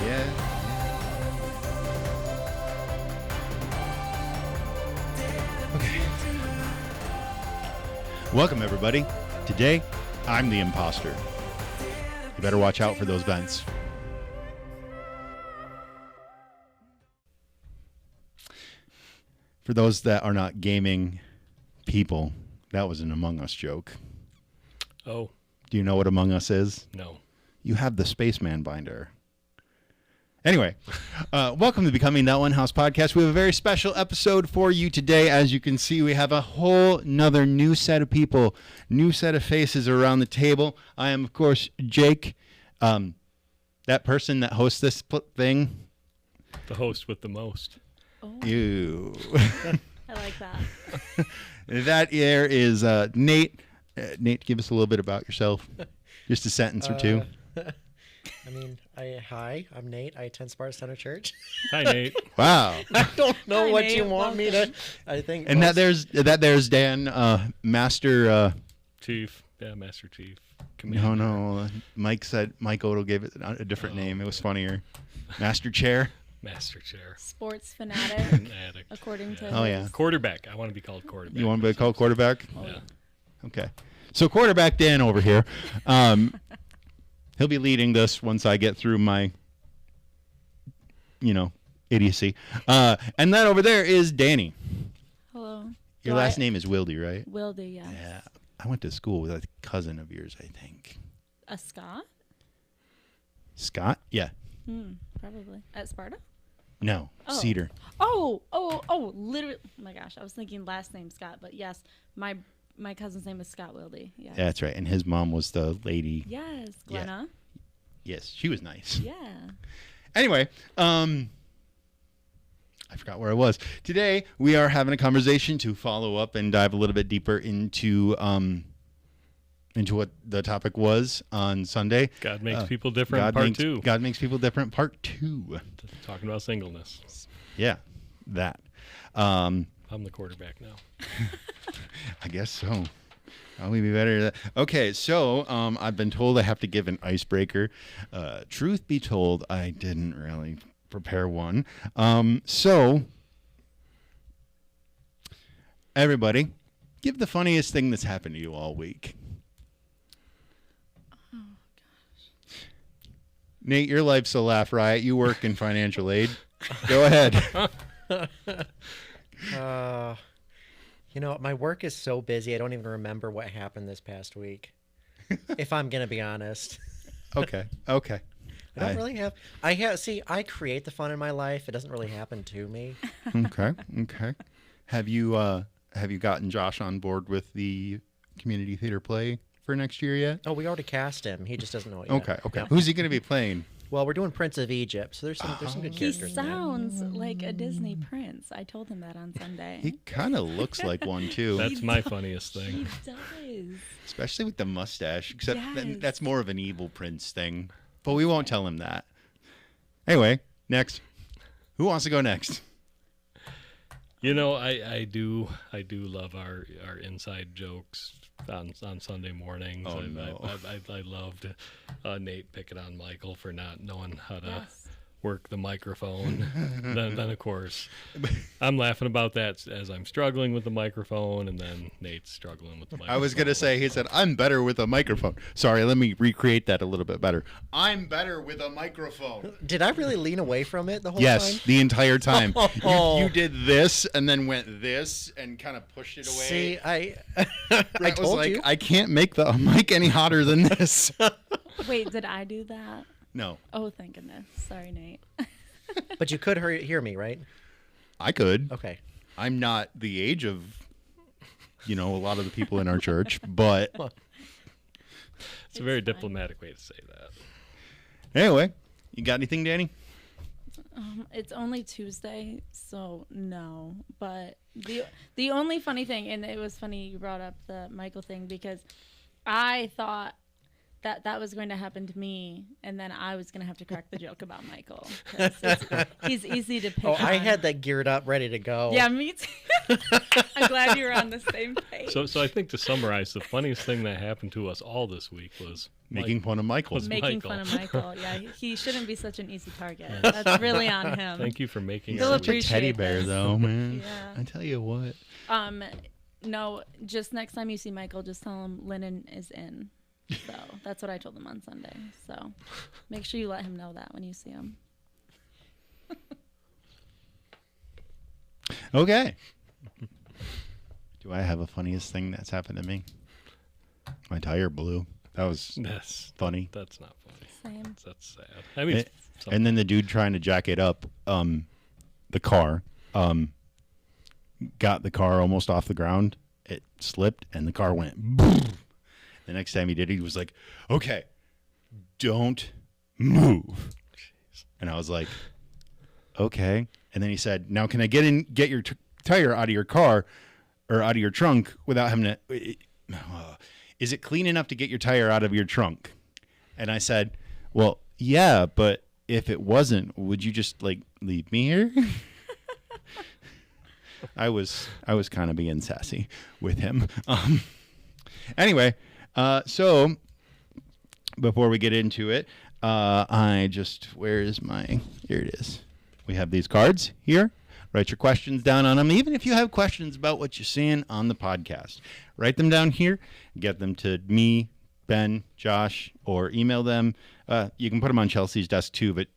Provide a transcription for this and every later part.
Yeah. Okay. Welcome, everybody. Today, I'm the imposter. You better watch out for those vents. For those that are not gaming people, that was an Among Us joke. Oh. Do you know what Among Us is? No. You have the Spaceman binder. Anyway, welcome to Becoming That One House podcast. We have a very special episode for you today. As you can see, we have a whole nother new set of people, new set of faces around the table. I am, of course, Jake, that person that hosts this thing. The host with the most. Oh. Ew. I like that. That here is Nate. Nate, give us a little bit about yourself. Just a sentence or two. Hi, I'm Nate. I attend Sparta Center Church. Hi, Nate. Wow. I don't know Hi, what Nate. you want me to. I think. And that there's Dan, Master. Chief. Yeah, Master Chief. No. Mike Odell gave it a different name. It was funnier. Master Chair. Master Chair. Sports fanatic, Fanatic. according to Oh, yeah. his- Quarterback. I want to be called quarterback. You want to be called quarterback? Yeah. Okay. So quarterback Dan over here. He'll be leading this once I get through my, idiocy. And then over there is Danny. Hello. Your last name is Wilde, right? Wilde, yes. Yeah. I went to school with a cousin of yours, I think. A Scott? Scott? Yeah. Probably. At Sparta? No. Oh. Cedar. Oh, literally. Oh my gosh, I was thinking last name Scott, but yes, my cousin's name is Scott Wilde. Yes. Yeah, that's right. And his mom was the lady. Yes, Glenna. Yes, she was nice. Yeah. Anyway, I forgot where I was. Today, we are having a conversation to follow up and dive a little bit deeper into what the topic was on Sunday. God makes people different, part 2. God makes people different, part 2. Talking about singleness. Yeah, that. I'm the quarterback now. I guess so. Probably be better. Okay, so I've been told I have to give an icebreaker. Truth be told, I didn't really prepare one. So, everybody, give the funniest thing that's happened to you all week. Oh, gosh. Nate, your life's a laugh riot. You work in financial aid. Go ahead. My work is so busy, I don't even remember what happened this past week. If I'm gonna be honest. Okay. I don't really have. I create the fun in my life. It doesn't really happen to me. Okay. Have you gotten Josh on board with the community theater play for next year yet? Oh, we already cast him. He just doesn't know it yet. Okay. Yeah. Who's he going to be playing? Well, we're doing Prince of Egypt, so there's some good He characters. in there. sounds like a Disney prince. I told him that on Sunday. He kind of looks like one too. That's my funniest He thing. does. Especially with the mustache. Except Yes. that's more of an evil prince thing. But we won't tell him that. Anyway, next. Who wants to go next? I do love our inside jokes on Sunday mornings. Oh, no. I loved Nate picking on Michael for not knowing how to Yes. work the microphone. then of course I'm laughing about that as I'm struggling with the microphone, and then Nate's struggling with the microphone. I was going to say, he said, I'm better with a microphone. Sorry, let me recreate that a little bit better. I'm better with a microphone. Did I really lean away from it the whole Yes, time? the entire time. Oh. You did this and then went this and kind of pushed it away. See, I Brett was told like, you. I can't make the mic any hotter than this. Wait, did I do that? No, Oh, thank goodness. Sorry, Nate. But you could hear me, right? I could. Okay. I'm not the age of, a lot of the people in our church, but It's a very fine. diplomatic way to say that. anyway, you got anything, Danny? It's only Tuesday, so no. But the only funny thing, and it was funny you brought up the Michael thing, because I thought that was going to happen to me, and then I was going to have to crack the joke about Michael. 'Cause he's easy to pick Oh, I on. had that geared up, ready to go. Yeah, me too. I'm glad you were on the same page. So I think to summarize, the funniest thing that happened to us all this week was Making fun of Michael. was Making Michael. fun of Michael. Yeah, he shouldn't be such an easy target. That's really on him. Thank you for making He'll our Such a week. teddy appreciate bear, this. though, man. Yeah. I tell you what. No, just next time you see Michael, just tell him Lennon is in. So that's what I told him on Sunday. So make sure you let him know that when you see him. Okay. Do I have a funniest thing that's happened to me? My tire blew. That was That's funny. that's not funny. Same. That's sad. I mean, And then the dude trying to jack it up, the car, got the car almost off the ground. It slipped, and the car went boom. The next time he did it, he was like, okay, don't move. And I was like, okay. And then he said, now can I get your tire out of your car or out of your trunk without having to, is it clean enough to get your tire out of your trunk? And I said, well, yeah, but if it wasn't, would you just like leave me here? I was kind of being sassy with him. Anyway, so before we get into it, where is my, here it is. We have these cards here. Write your questions down on them. Even if you have questions about what you're seeing on the podcast, write them down here. Get them to me, Ben, Josh, or email them. You can put them on Chelsea's desk too, but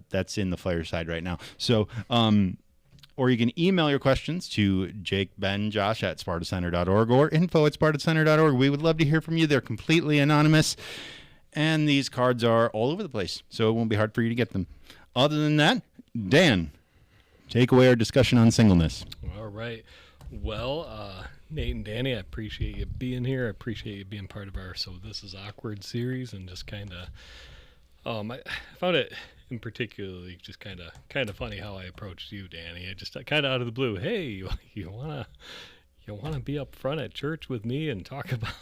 that's in the flyer side right now. So, or you can email your questions to Jake, Ben, Josh at spartacenter.org or info@spartacenter.org. We would love to hear from you. They're completely anonymous. And these cards are all over the place, so it won't be hard for you to get them. Other than that, Dan, take away our discussion on singleness. All right. Well, Nate and Danny, I appreciate you being here. I appreciate you being part of our So This Is Awkward series, and just kind of, I found it in particularly just kind of funny how I approached you, Danny. I just kind of out of the blue, hey, you wanna be up front at church with me and talk about.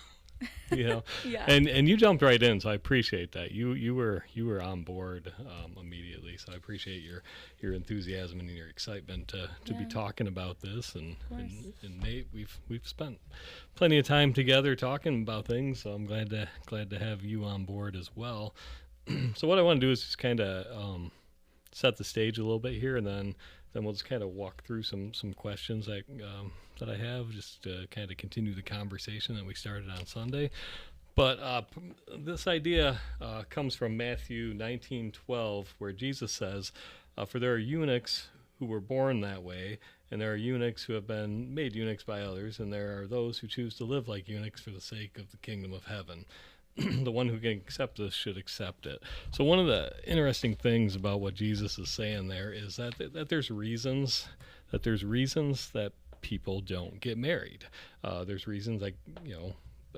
Yeah. And you jumped right in, so I appreciate that. You were on board immediately, so I appreciate your enthusiasm and your excitement to be talking about this. And Nate, we've spent plenty of time together talking about things, so I'm glad to have you on board as well. So what I want to do is just kind of set the stage a little bit here, and then we'll just kind of walk through some questions that I have, just to kind of continue the conversation that we started on Sunday. But this idea comes from Matthew 19:12, where Jesus says, for there are eunuchs who were born that way, and there are eunuchs who have been made eunuchs by others, and there are those who choose to live like eunuchs for the sake of the kingdom of heaven. The one who can accept this should accept it. So one of the interesting things about what Jesus is saying there is that there's reasons that people don't get married. There's reasons, like,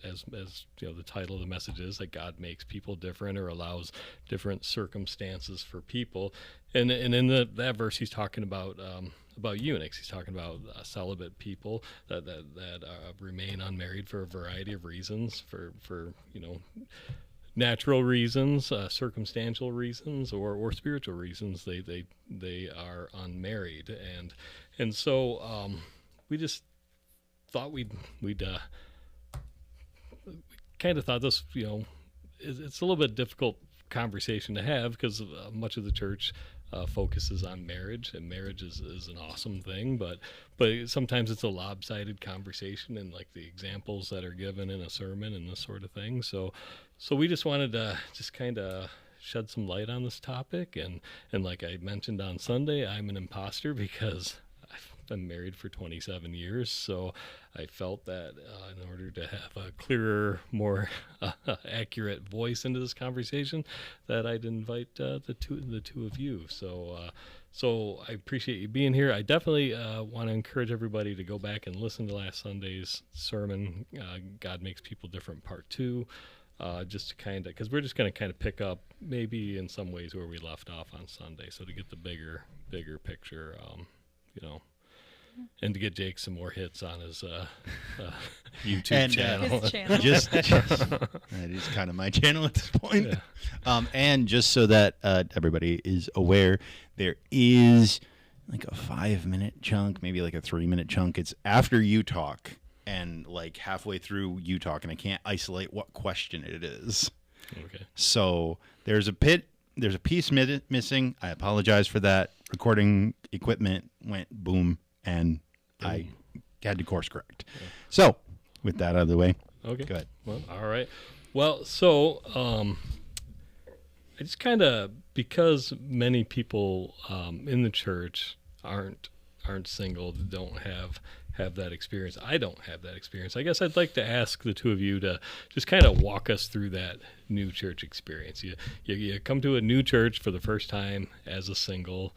as the title of the message is, that God makes people different or allows different circumstances for people. And in that verse, he's talking about eunuchs. He's talking about celibate people that remain unmarried for a variety of reasons, for natural reasons, circumstantial reasons, or spiritual reasons. They are unmarried, and so we just thought we'd kind of thought this, it's a little bit difficult conversation to have, because much of the church focuses on marriage, and marriage is an awesome thing, but sometimes it's a lopsided conversation, and like the examples that are given in a sermon and this sort of thing. So we just wanted to just kind of shed some light on this topic, and like I mentioned on Sunday, I'm an imposter because I've been married for 27 years, so I felt that in order to have a clearer, more accurate voice into this conversation, that I'd invite the two of you. So I appreciate you being here. I definitely want to encourage everybody to go back and listen to last Sunday's sermon, God Makes People Different, Part 2. Just to kind of, because we're just going to kind of pick up maybe in some ways where we left off on Sunday, so to get the bigger picture, and to get Jake some more hits on his YouTube channel. His channel. Just that is kind of my channel at this point. Yeah. And just so that everybody is aware, there is like a 5-minute chunk, maybe like a 3-minute chunk. It's after you talk and like halfway through you talk, and I can't isolate what question it is. Okay. So there's a piece missing. I apologize for that. Recording equipment went boom, and I had to course correct. Yeah. So with that out of the way, okay. Go ahead. Well, all right. Well, so I just kind of, because many people in the church aren't single, don't have that experience. I don't have that experience. I guess I'd like to ask the two of you to just kind of walk us through that new church experience. You come to a new church for the first time as a single.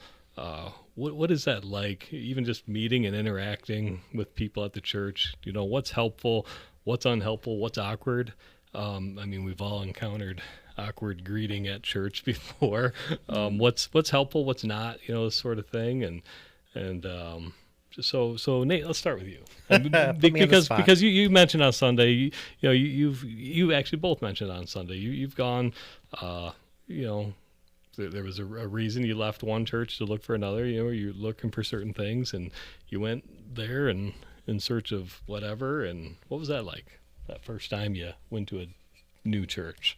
What is that like? Even just meeting and interacting with people at the church. What's helpful, what's unhelpful, what's awkward. I mean, we've all encountered awkward greeting at church before. What's helpful, what's not, this sort of thing. And so Nate, let's start with you. Because you mentioned on Sunday, you actually both mentioned on Sunday, you've gone, there was a reason you left one church to look for another. You're looking for certain things, and you went there and in search of whatever. And what was that like? That first time you went to a new church?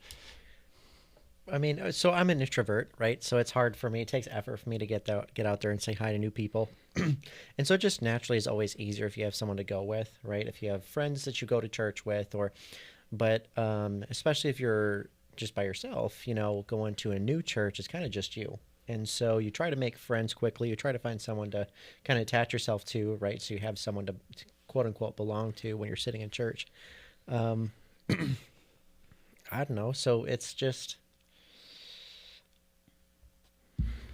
I mean, so I'm an introvert, right? So it's hard for me. It takes effort for me to get out there and say hi to new people. And so it just naturally is always easier if you have someone to go with, right? If you have friends that you go to church with, but especially if you're just by yourself, going to a new church, it's kind of just you. And so you try to make friends quickly. You try to find someone to kind of attach yourself to, right? So you have someone to quote unquote belong to when you're sitting in church. I don't know. So it's just,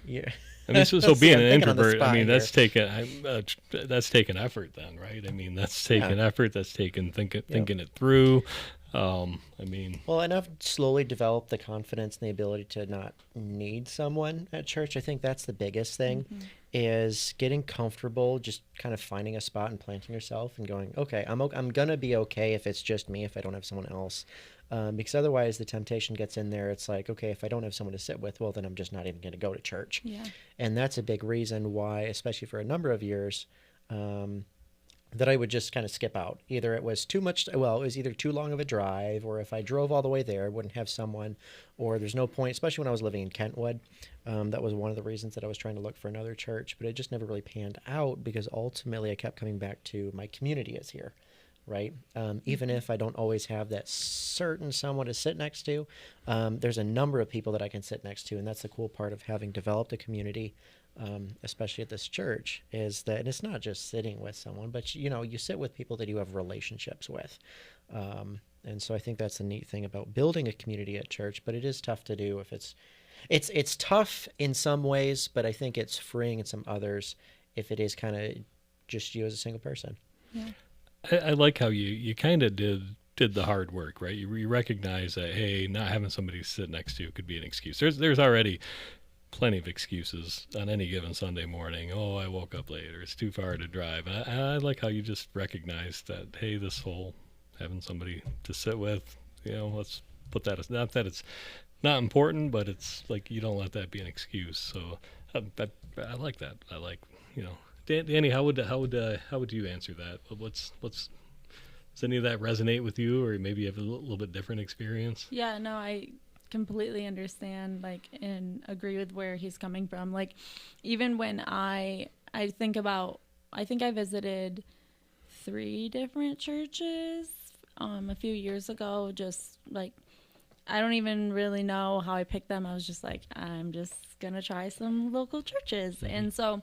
yeah. I mean, so being an introvert, I mean, that's taken effort then, right? I mean, that's taken effort. That's taken thinking it through. I mean, well, and I've slowly developed the confidence and the ability to not need someone at church. I think that's the biggest thing, is getting comfortable, just kind of finding a spot and planting yourself and going, okay, I'm gonna be okay if it's just me, if I don't have someone else, because otherwise the temptation gets in there. It's like, okay, if I don't have someone to sit with, well, then I'm just not even going to go to church. Yeah. And that's a big reason why, especially for a number of years, that I would just kind of skip out. Either it was too much, it was either too long of a drive, or if I drove all the way there, I wouldn't have someone, or there's no point, especially when I was living in Kentwood. That was one of the reasons that I was trying to look for another church, but it just never really panned out, because ultimately I kept coming back to my community is here, right? Even if I don't always have that certain someone to sit next to, there's a number of people that I can sit next to, and that's the cool part of having developed a community, especially at this church, is that it's not just sitting with someone, but you sit with people that you have relationships with. And so I think that's the neat thing about building a community at church, but it is tough to do if it's tough in some ways, but I think it's freeing in some others if it is kind of just you as a single person. Yeah. I like how you kind of did the hard work, right? You recognize that, hey, not having somebody to sit next to could be an excuse. There's already plenty of excuses on any given Sunday morning. Oh, I woke up late, or it's too far to drive. And I like how you just recognize that, hey, this whole having somebody to sit with, let's put that as, not that it's not important, but it's like you don't let that be an excuse. So I like that. I like, Danny, how would you answer that? Does any of that resonate with you, or maybe you have a little bit different experience? Yeah, no, I completely understand, and agree with where he's coming from. Even when I think I visited 3 different churches a few years ago. Just I don't even really know how I picked them. I was just like, I'm just gonna try some local churches. Mm-hmm. And so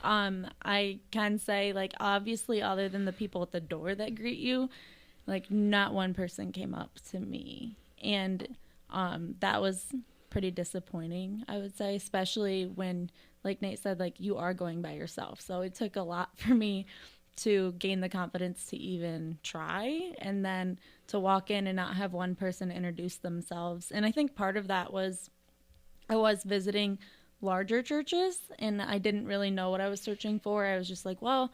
I can say, obviously, other than the people at the door that greet you, not one person came up to me, and that was pretty disappointing, I would say, especially when, like Nate said, you are going by yourself. So it took a lot for me to gain the confidence to even try, and then to walk in and not have one person introduce themselves. And I think part of that was I was visiting larger churches, and I didn't really know what I was searching for. I was just like, well,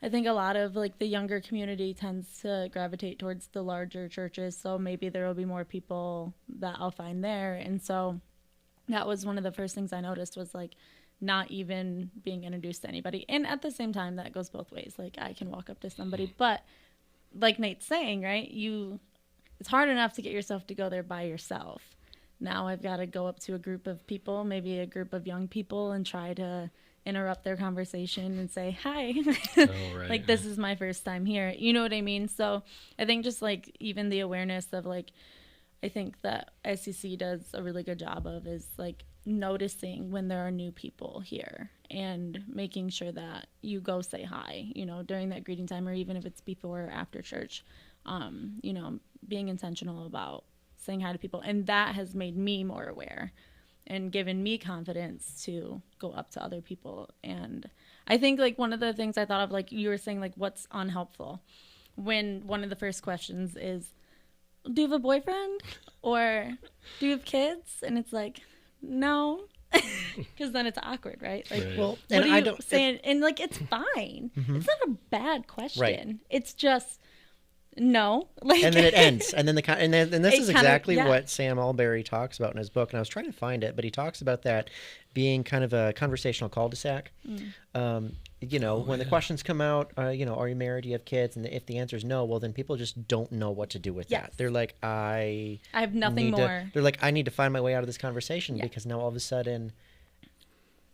I think a lot of the younger community tends to gravitate towards the larger churches, so maybe there will be more people that I'll find there. And so that was one of the first things I noticed was not even being introduced to anybody. And at the same time, that goes both ways. Like, I can walk up to somebody, but like Nate's saying, right, it's hard enough to get yourself to go there by yourself. Now I've got to go up to a group of people, maybe a group of young people, and try to interrupt their conversation and say, hi, like, this is my first time here. You know what I mean? So I think just like even the awareness of like, I think that SCC does a really good job of is like noticing when there are new people here and making sure that you go say hi, you know, during that greeting time, or even if it's before or after church, you know, being intentional about saying hi to people. And that has made me more aware and given me confidence to go up to other people. And I think like one of the things I thought of, like you were saying, like what's unhelpful, when one of the first questions is, do you have a boyfriend or do you have kids? And it's like, no, because then it's awkward, right? Like, Well, what and are I you don't saying? And like, it's fine. Mhm. It's not a bad question. Right. It's just no. Like, and then it ends, and then and this It is kinda- exactly yeah. what Sam Alberry talks about in his book. And I was trying to find it, but he talks about that being kind of a conversational cul-de-sac. You know, when the questions come out, you know, are you married? Do you have kids? And if the answer is no, well, then people just don't know what to do with Yes. that. They're like, I have nothing need more. they're like, I need to find my way out of this conversation Yeah. because now all of a sudden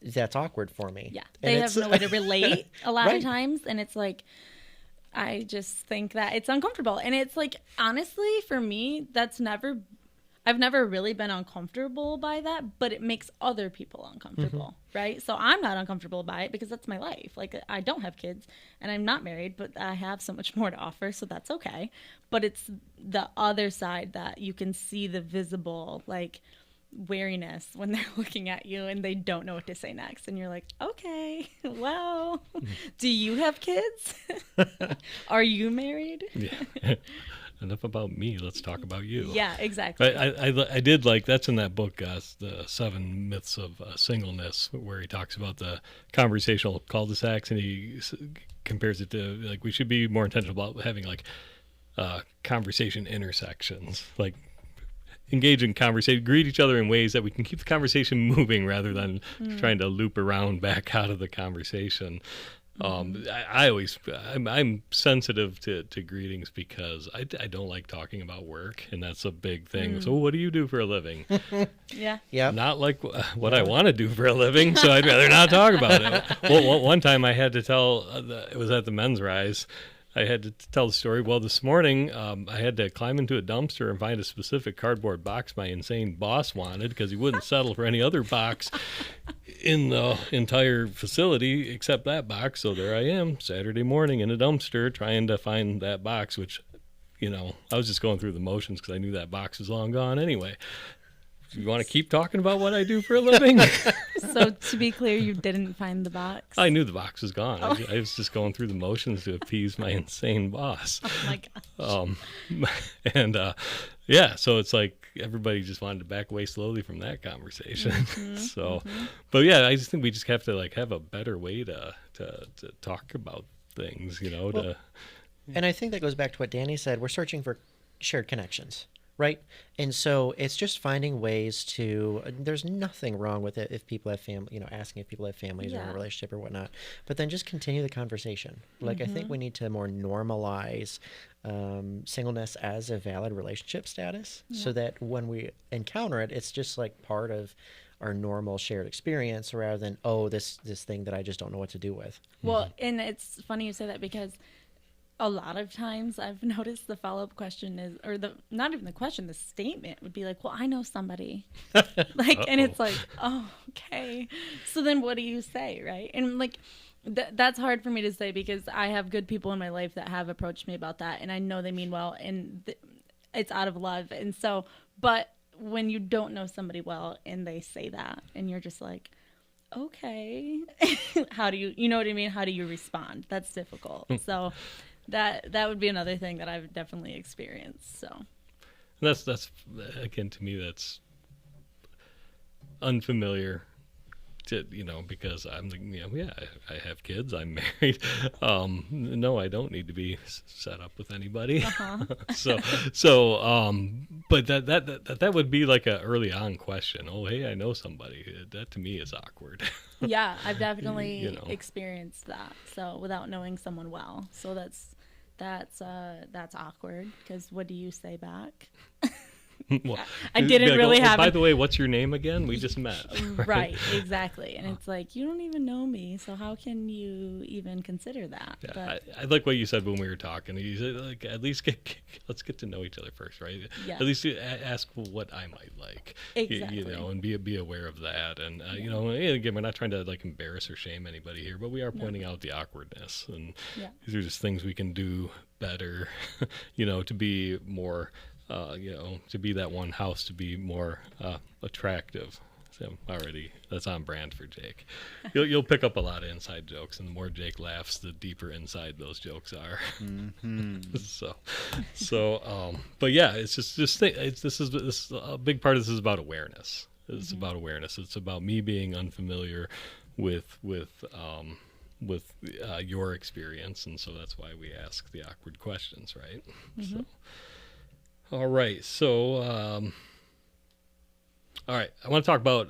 that's awkward for me. Yeah, And they have no way to relate a lot Right. of times, and it's like, I just think that it's uncomfortable. And it's like, honestly, for me, I've never really been uncomfortable by that, but it makes other people uncomfortable, right? So I'm not uncomfortable by it because that's my life. Like, I don't have kids and I'm not married, but I have so much more to offer, so that's okay. But it's the other side that you can see the visible, like, wariness when they're looking at you and they don't know what to say next. And you're like, okay, well, do you have kids? Are you married? Yeah. Enough about me. Let's talk about you. Yeah, exactly. But I did like, that's in that book, the 7 Myths of Singleness, where he talks about the conversational cul-de-sacs, and he compares it to like we should be more intentional about having like conversation intersections, like engage in conversation, greet each other in ways that we can keep the conversation moving rather than trying to loop around back out of the conversation. I'm sensitive to greetings because I don't like talking about work, and that's a big thing. So what do you do for a living? Yeah. Yeah. Not like what I want to do for a living, so I'd rather not talk about it. Well, one time I had to tell, it was at the Men's Rise, I had to tell the story. Well, this morning I had to climb into a dumpster and find a specific cardboard box my insane boss wanted because he wouldn't settle for any other box in the entire facility except that box. So there I am, Saturday morning in a dumpster trying to find that box, which, you know, I was just going through the motions because I knew that box was long gone anyway. You want to keep talking about what I do for a living? So to be clear, you didn't find the box? I knew the box was gone. I was just going through the motions to appease my insane boss. Oh my gosh. And yeah, so it's like everybody just wanted to back away slowly from that conversation. But yeah, I just think we just have to like have a better way to talk about things, you know. Well, and I think that goes back to what Danny said. We're searching for shared connections. Right. And so it's just finding ways to, there's nothing wrong with it if people have family, you know, asking if people have families or in a relationship or whatnot, but then just continue the conversation. Like, I think we need to more normalize singleness as a valid relationship status so that when we encounter it, it's just like part of our normal shared experience rather than, oh, this thing that I just don't know what to do with. Well, and it's funny you say that because a lot of times I've noticed the follow-up question is, or not even the question, the statement would be like, well, I know somebody. Like, and it's like, oh, okay. So then what do you say, right? And like, that's hard for me to say because I have good people in my life that have approached me about that, and I know they mean well, and it's out of love. And so, but when you don't know somebody well and they say that, and you're just like, okay, how do you know what I mean? How do you respond? That's difficult. So that would be another thing that I've definitely experienced. So that's again, to me, that's unfamiliar because I'm I have kids, I'm married. No, I don't need to be set up with anybody. But that would be like a early on question. Oh, hey, I know somebody. That to me is awkward. Yeah, I've definitely experienced that. So without knowing someone well, so that's awkward, because what do you say back? Well, I didn't really have. By the way, what's your name again? We just met. Right, exactly. And it's like, you don't even know me, so how can you even consider that? Yeah, but, I like what you said when we were talking. You said, like, at least let's get to know each other first, right? Yeah. At least ask what I might like, exactly. and be aware of that. And again, we're not trying to like embarrass or shame anybody here, but we are pointing out the awkwardness, and these are just things we can do better, to be more. To be that one house, to be more attractive. So already, that's on brand for Jake. You'll pick up a lot of inside jokes, and the more Jake laughs, the deeper inside those jokes are. Mm-hmm. But yeah, it's just this is a big part of this is about awareness. It's about awareness. It's about me being unfamiliar with your experience, and so that's why we ask the awkward questions, right? Mm-hmm. So. All right, so all right, I want to talk about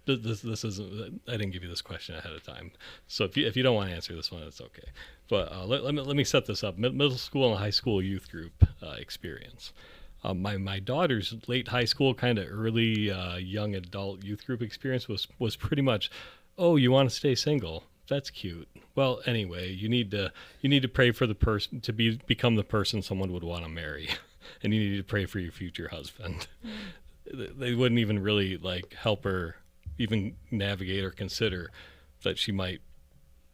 this. Isn't, I didn't give you this question ahead of time, so if you don't want to answer this one, it's okay. But let me set this up. Middle school and high school youth group experience. My daughter's late high school, kind of early young adult youth group experience was pretty much, oh, you want to stay single? That's cute. Well, anyway, you need to pray for the person to become the person someone would want to marry. And you need to pray for your future husband. They wouldn't even really like help her even navigate or consider that she might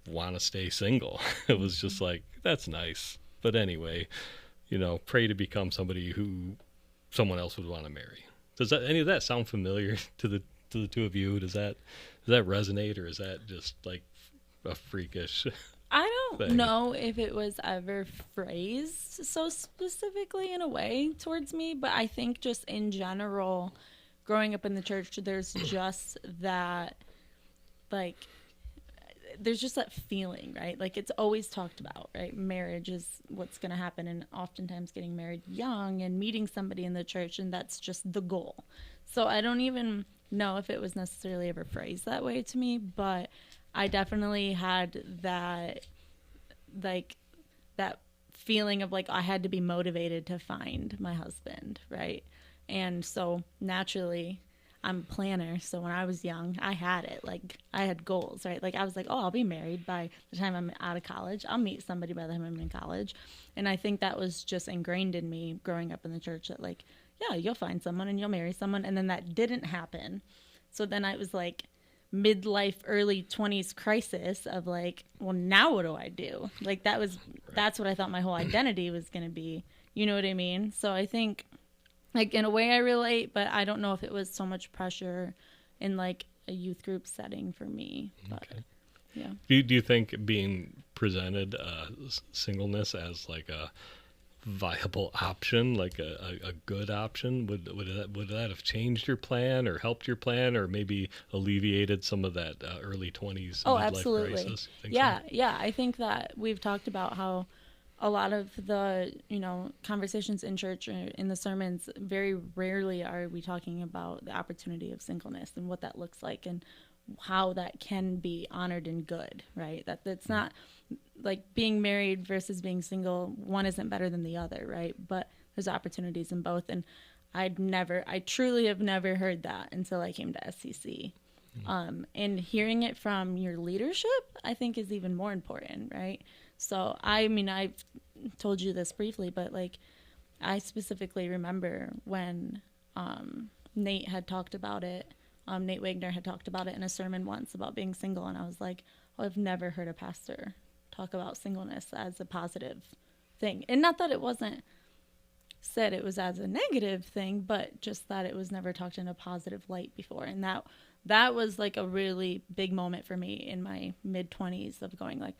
want to stay single. It was just like, that's nice. But anyway, pray to become somebody who someone else would want to marry. Does any of that sound familiar to the two of you? Does that resonate, or is that just like a freakish I don't thing? know if it was ever phrased so specifically in a way towards me, but I think just in general, growing up in the church, there's just that, like, there's just that feeling, right? Like, it's always talked about, right? Marriage is what's going to happen, and oftentimes getting married young and meeting somebody in the church, and that's just the goal. So I don't even know if it was necessarily ever phrased that way to me, but I definitely had that, like, that feeling of like I had to be motivated to find my husband, right? And so naturally, I'm a planner. So when I was young, I had it. Like, I had goals, right? Like, I was like, oh, I'll be married by the time I'm out of college. I'll meet somebody by the time I'm in college. And I think that was just ingrained in me growing up in the church, that like, yeah, you'll find someone and you'll marry someone. And then that didn't happen. So then I was like, midlife, early 20s crisis of like, well, now what do I do? Like, that's what I thought my whole identity was going to be. You know what I mean? So I think, like, in a way I relate, but I don't know if it was so much pressure in like a youth group setting for me. But, okay. Yeah. Do you think being presented singleness as like a viable option, like a good option, would that have changed your plan or helped your plan, or maybe alleviated some of that early 20s midlife absolutely crisis? Yeah. I think that we've talked about how a lot of the conversations in church or in the sermons, very rarely are we talking about the opportunity of singleness and what that looks like and how that can be honored and good, right? That's not like being married versus being single. One isn't better than the other, right? But there's opportunities in both. And I truly have never heard that until I came to SCC. And hearing it from your leadership, I think, is even more important, right? So, I mean, I've told you this briefly, but like, I specifically remember when Nate had talked about it. Nate Wagner had talked about it in a sermon once about being single, and I was like, oh, I've never heard a pastor talk about singleness as a positive thing. And not that it wasn't said it was as a negative thing, but just that it was never talked in a positive light before. And that was like a really big moment for me in my mid-20s of going like,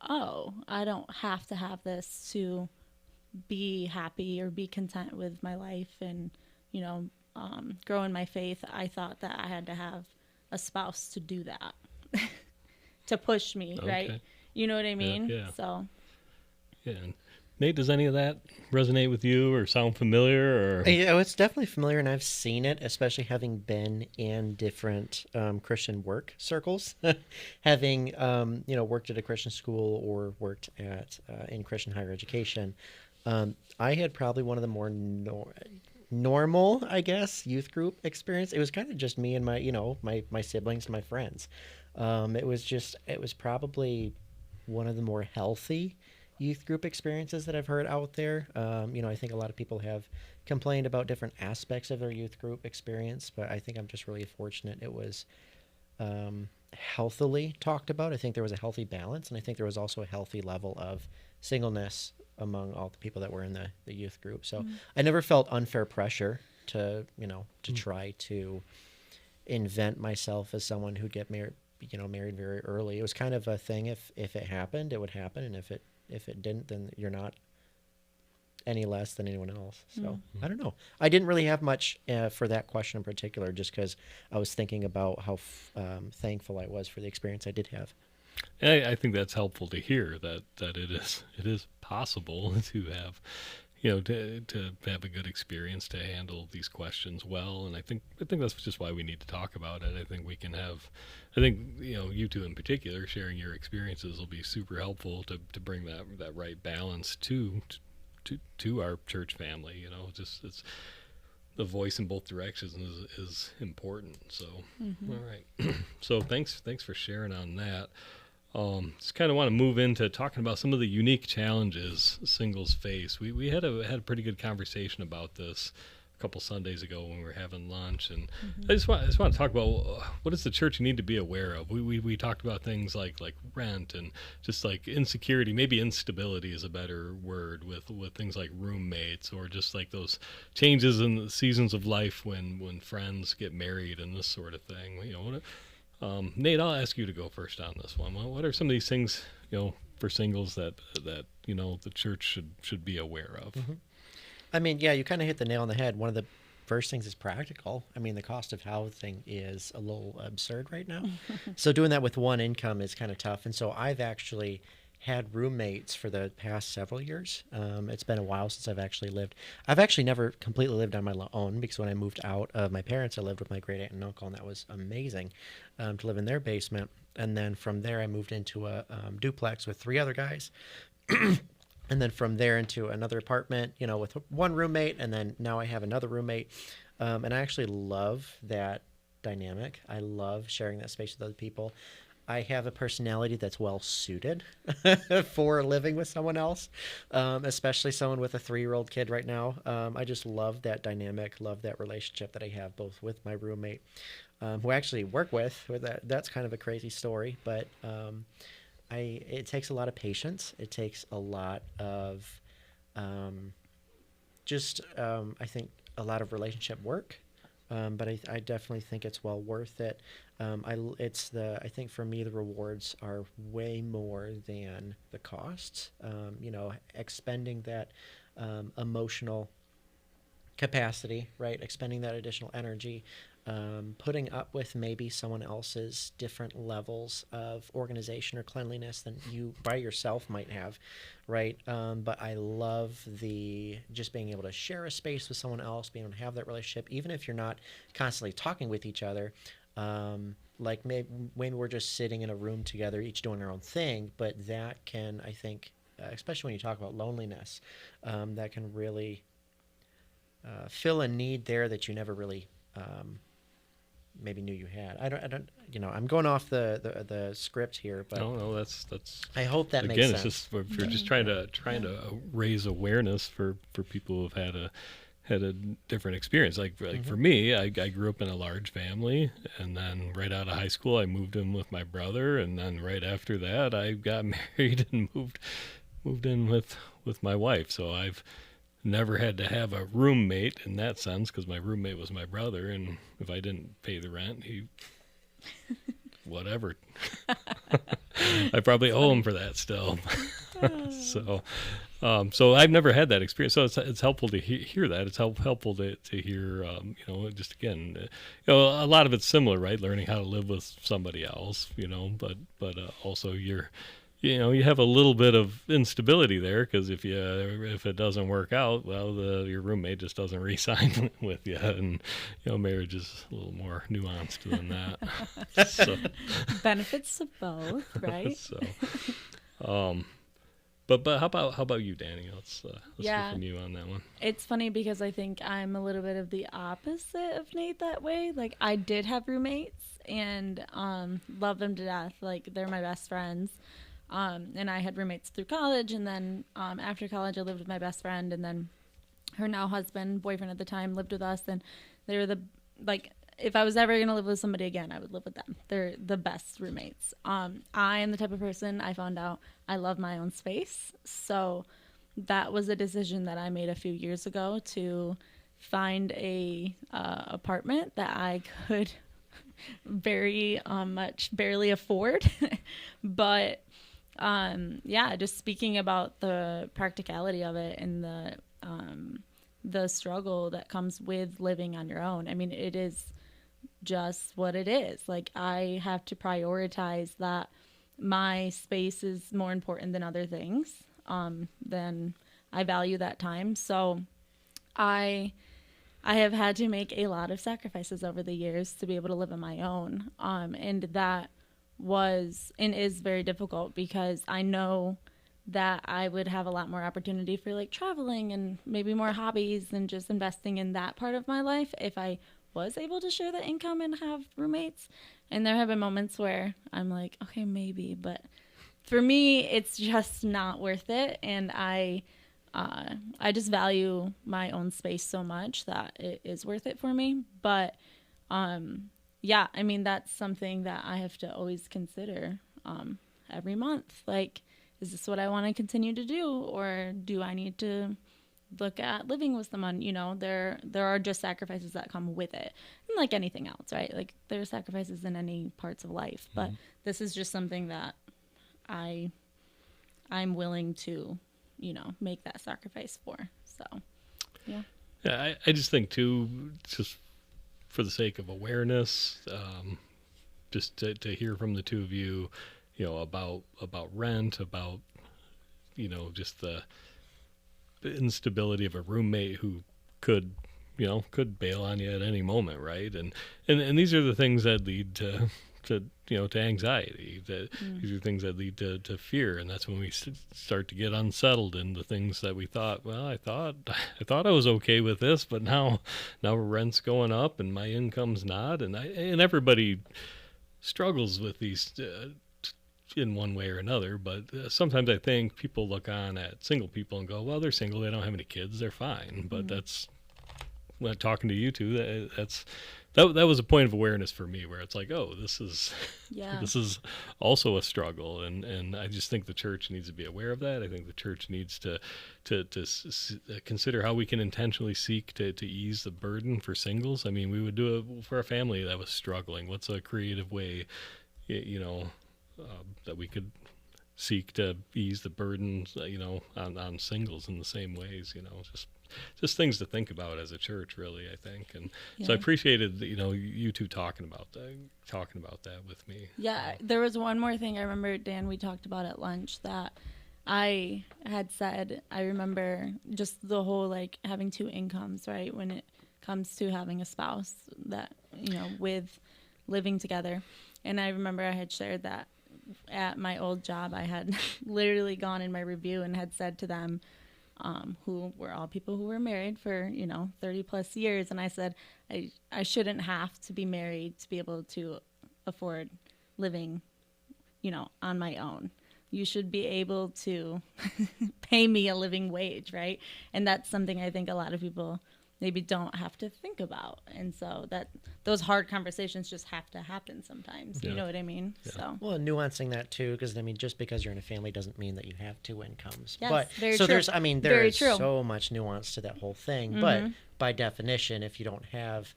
oh, I don't have to have this to be happy or be content with my life and, grow in my faith. I thought that I had to have a spouse to do that, to push me, right? You know what I mean? Yeah. So. Yeah. Nate, does any of that resonate with you or sound familiar? Or Yeah, it's definitely familiar, and I've seen it, especially having been in different Christian work circles, having worked at a Christian school or worked at in Christian higher education. I had probably one of the more normal, I guess, youth group experience. It was kind of just me and my siblings and my friends. It was probably one of the more healthy youth group experiences that I've heard out there. I think a lot of people have complained about different aspects of their youth group experience, but I think I'm just really fortunate it was healthily talked about. I think there was a healthy balance, and I think there was also a healthy level of singleness among all the people that were in the youth group. So I never felt unfair pressure to try to invent myself as someone who'd get married very early. It was kind of a thing. If it happened, it would happen, and if it didn't, then you're not any less than anyone else. So I don't know. I didn't really have much for that question in particular, just because I was thinking about how thankful I was for the experience I did have. I think that's helpful to hear that it is possible to have, to have a good experience, to handle these questions well. And I think that's just why we need to talk about it. I think we can have, you two in particular, sharing your experiences will be super helpful to bring that right balance to our church family. It's the voice in both directions is important. So, all right. So thanks for sharing on that. Just kind of want to move into talking about some of the unique challenges singles face. We had a pretty good conversation about this a couple Sundays ago when we were having lunch, and I just want to talk about what does the church need to be aware of. We talked about things like rent and just like insecurity, maybe instability is a better word, with things like roommates, or just like those changes in the seasons of life when friends get married and this sort of thing. Nate, I'll ask you to go first on this one. What are some of these things, for singles that the church should be aware of? I mean, yeah, you kind of hit the nail on the head. One of the first things is practical. I mean, the cost of housing is a little absurd right now. So doing that with one income is kind of tough. And so I've actually had roommates for the past several years. It's been a while since I've actually never completely lived on my own, because when I moved out of my parents, I lived with my great aunt and uncle, and that was amazing to live in their basement. And then from there, I moved into a duplex with 3 other guys. And then from there into another apartment, with one roommate. And then now I have another roommate. And I actually love that dynamic. I love sharing that space with other people. I have a personality that's well suited for living with someone else, especially someone with a 3-year-old kid right now. I just love that dynamic, love that relationship that I have both with my roommate, who I actually work with. That's kind of a crazy story, but it takes a lot of patience. It takes a lot of I think a lot of relationship work. But I definitely think it's well worth it. I think for me, the rewards are way more than the costs. Expending that emotional capacity, right? Expending that additional energy, putting up with maybe someone else's different levels of organization or cleanliness than you by yourself might have, right? But I love just being able to share a space with someone else, being able to have that relationship, even if you're not constantly talking with each other. Like maybe when we're just sitting in a room together, each doing our own thing, but that can, I think, especially when you talk about loneliness, that can really fill a need there that you never really maybe knew you had. I don't. I'm going off the script here, but no, that's. I hope that again, makes sense. It's just if you're just trying to raise awareness for people who've had a different experience. Like for me, I grew up in a large family, and then right out of high school, I moved in with my brother, and then right after that, I got married and moved in with my wife. So I've never had to have a roommate in that sense, because my roommate was my brother, and if I didn't pay the rent, he whatever. I probably owe him for that still. So So I've never had that experience. So it's helpful to hear that. It's helpful to hear, just again, a lot of it's similar, right? Learning how to live with somebody else, but also you have a little bit of instability there, because if it doesn't work out, well, your roommate just doesn't re-sign with you, and marriage is a little more nuanced than that. So, benefits of both, right? So, but how about you, Danny? Let's hear from you on that one. It's funny because I think I'm a little bit of the opposite of Nate that way. Like, I did have roommates and love them to death. Like, they're my best friends. And I had roommates through college, and then after college I lived with my best friend, and then her now boyfriend at the time, lived with us, and they were if I was ever going to live with somebody again, I would live with them. They're the best roommates. I am the type of person, I found out, I love my own space. So that was a decision that I made a few years ago, to find a apartment that I could very much barely afford. But just speaking about the practicality of it and the struggle that comes with living on your own. I mean, it is just what it is. Like, I have to prioritize that my space is more important than other things. Then I value that time. So I have had to make a lot of sacrifices over the years to be able to live on my own. And that was and is very difficult, because I know that I would have a lot more opportunity for like traveling and maybe more hobbies and just investing in that part of my life if I was able to share the income and have roommates. And there have been moments where I'm like, okay, maybe, but for me, it's just not worth it. And I just value my own space so much that it is worth it for me. But yeah, I mean, that's something that I have to always consider every month. Like, is this what I want to continue to do, or do I need to look at living with someone? There are just sacrifices that come with it, and like anything else, right? Like, there are sacrifices in any parts of life, but this is just something that I'm willing to, make that sacrifice for. So, yeah. Yeah, I just think too, just for the sake of awareness, just to hear from the two of you, about rent, about, just the instability of a roommate who could bail on you at any moment, right? And these are the things that lead to anxiety. These are things that lead to fear, and that's when we start to get unsettled in the things that we thought. Well, I thought I was okay with this, but now rent's going up and my income's not, and everybody struggles with these in one way or another. But sometimes I think people look on at single people and go, well, they're single, they don't have any kids, they're fine. But that's, when talking to you two, that was a point of awareness for me, where it's like, oh, this is also a struggle, and I just think the church needs to be aware of that. I think the church needs to consider how we can intentionally seek to ease the burden for singles. I mean, we would do it for a family that was struggling. What's a creative way, that we could seek to ease the burdens, on singles in the same ways, just things to think about as a church, really, I think. And so I appreciated, you two talking about that with me. Yeah, there was one more thing I remember, Dan, we talked about at lunch that I had said. I remember just the whole, like, having two incomes, right, when it comes to having a spouse that, with living together. And I remember I had shared that at my old job, I had literally gone in my review and had said to them, who were all people who were married for, 30 plus years. And I said, I shouldn't have to be married to be able to afford living, on my own. You should be able to pay me a living wage, right? And that's something I think a lot of people maybe don't have to think about. And so those hard conversations just have to happen sometimes. Yeah. You know what I mean? Yeah. So, well, nuancing that too, because just because you're in a family doesn't mean that you have two incomes. Yes, but very so true. there is so much nuance to that whole thing. Mm-hmm. But by definition, if you don't have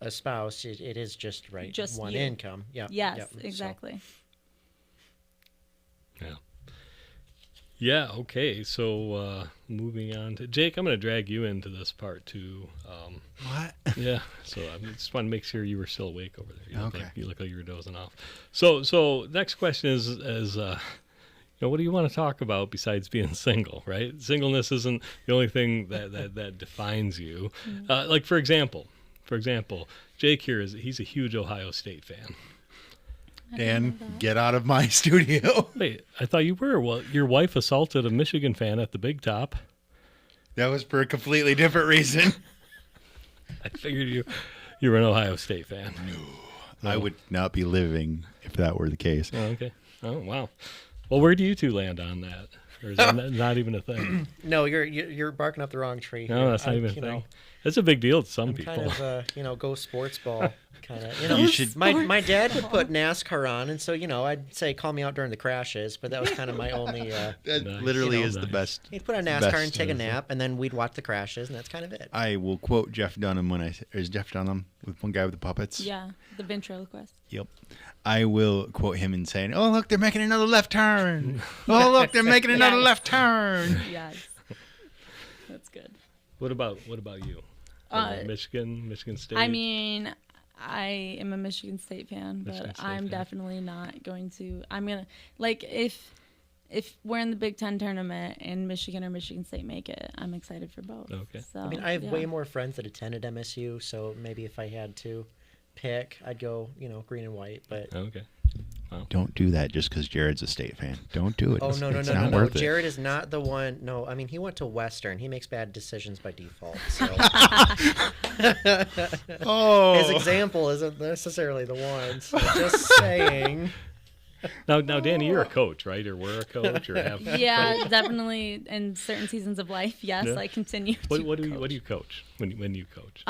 a spouse, it is just one you. Income. Yeah. Yes, exactly. So. Yeah. Yeah. Okay. So moving on to Jake, I'm going to drag you into this part too. What? Yeah. So I just want to make sure you were still awake over there. Okay. You look like you were dozing off. So next question is what do you want to talk about besides being single? Right? Singleness isn't the only thing that defines you. Like for example, Jake here he's a huge Ohio State fan. Dan, get out of my studio. Wait, I thought you were. Well, your wife assaulted a Michigan fan at the Big Top. That was for a completely different reason. I figured you were an Ohio State fan. No, I would not be living if that were the case. Oh, okay. Oh, wow. Well, where do you two land on that? Or is that not even a thing? No, you're barking up the wrong tree. No, that's not even a thing. That's a big deal to some people. Kind of go sports ball kind of. You should. My dad would put NASCAR on, and so I'd say call me out during the crashes, but that was kind of my only. That literally is the best. He'd put on NASCAR and take a nap, and then we'd watch the crashes, and that's kind of it. I will quote Jeff Dunham is Jeff Dunham with one guy with the puppets? Yeah, the ventriloquist. Yep. I will quote him in saying, "Oh look, they're making another left turn. Oh look, they're making another left turn." Yes, that's good. What about you? Michigan State. I mean, I am a Michigan State fan, but I'm definitely not going to. I'm gonna if we're in the Big Ten tournament and Michigan or Michigan State make it, I'm excited for both. Okay. So, I mean, I have way more friends that attended MSU, so maybe if I had to pick, I'd go green and white. But okay. Wow. Don't do that just because Jared's a State fan. Don't do it. Oh, no. Worth it. Jared is not the one. No, I mean, he went to Western. He makes bad decisions by default. So. His example isn't necessarily the one. So just saying. Now, Danny, you're a coach, right? Or were a coach, or have? Yeah, definitely. In certain seasons of life, yes, yeah. I continue. What do you coach when you coach?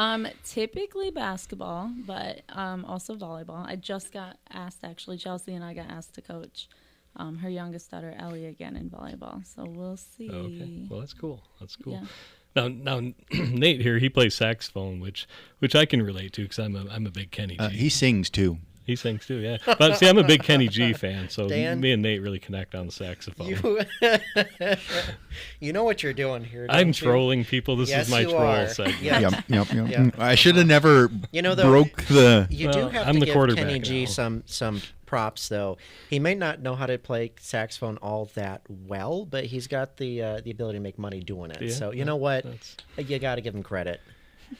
Typically basketball, but also volleyball. I just got asked, actually, Chelsea and I got asked to coach her youngest daughter Ellie again in volleyball. So we'll see. Okay, well that's cool. Yeah. Now Nate here, he plays saxophone, which I can relate to because I'm a big Kenny G. He sings too. He sings too, yeah. But see, I'm a big Kenny G fan, so Dan, me and Nate really connect on the saxophone. You know what you're doing here. I'm trolling people. This is my troll segment. Yep. I should have never broke the. You do have to give Kenny G some props, though. He may not know how to play saxophone all that well, but he's got the ability to make money doing it. Yeah, so you know what? You got to give him credit.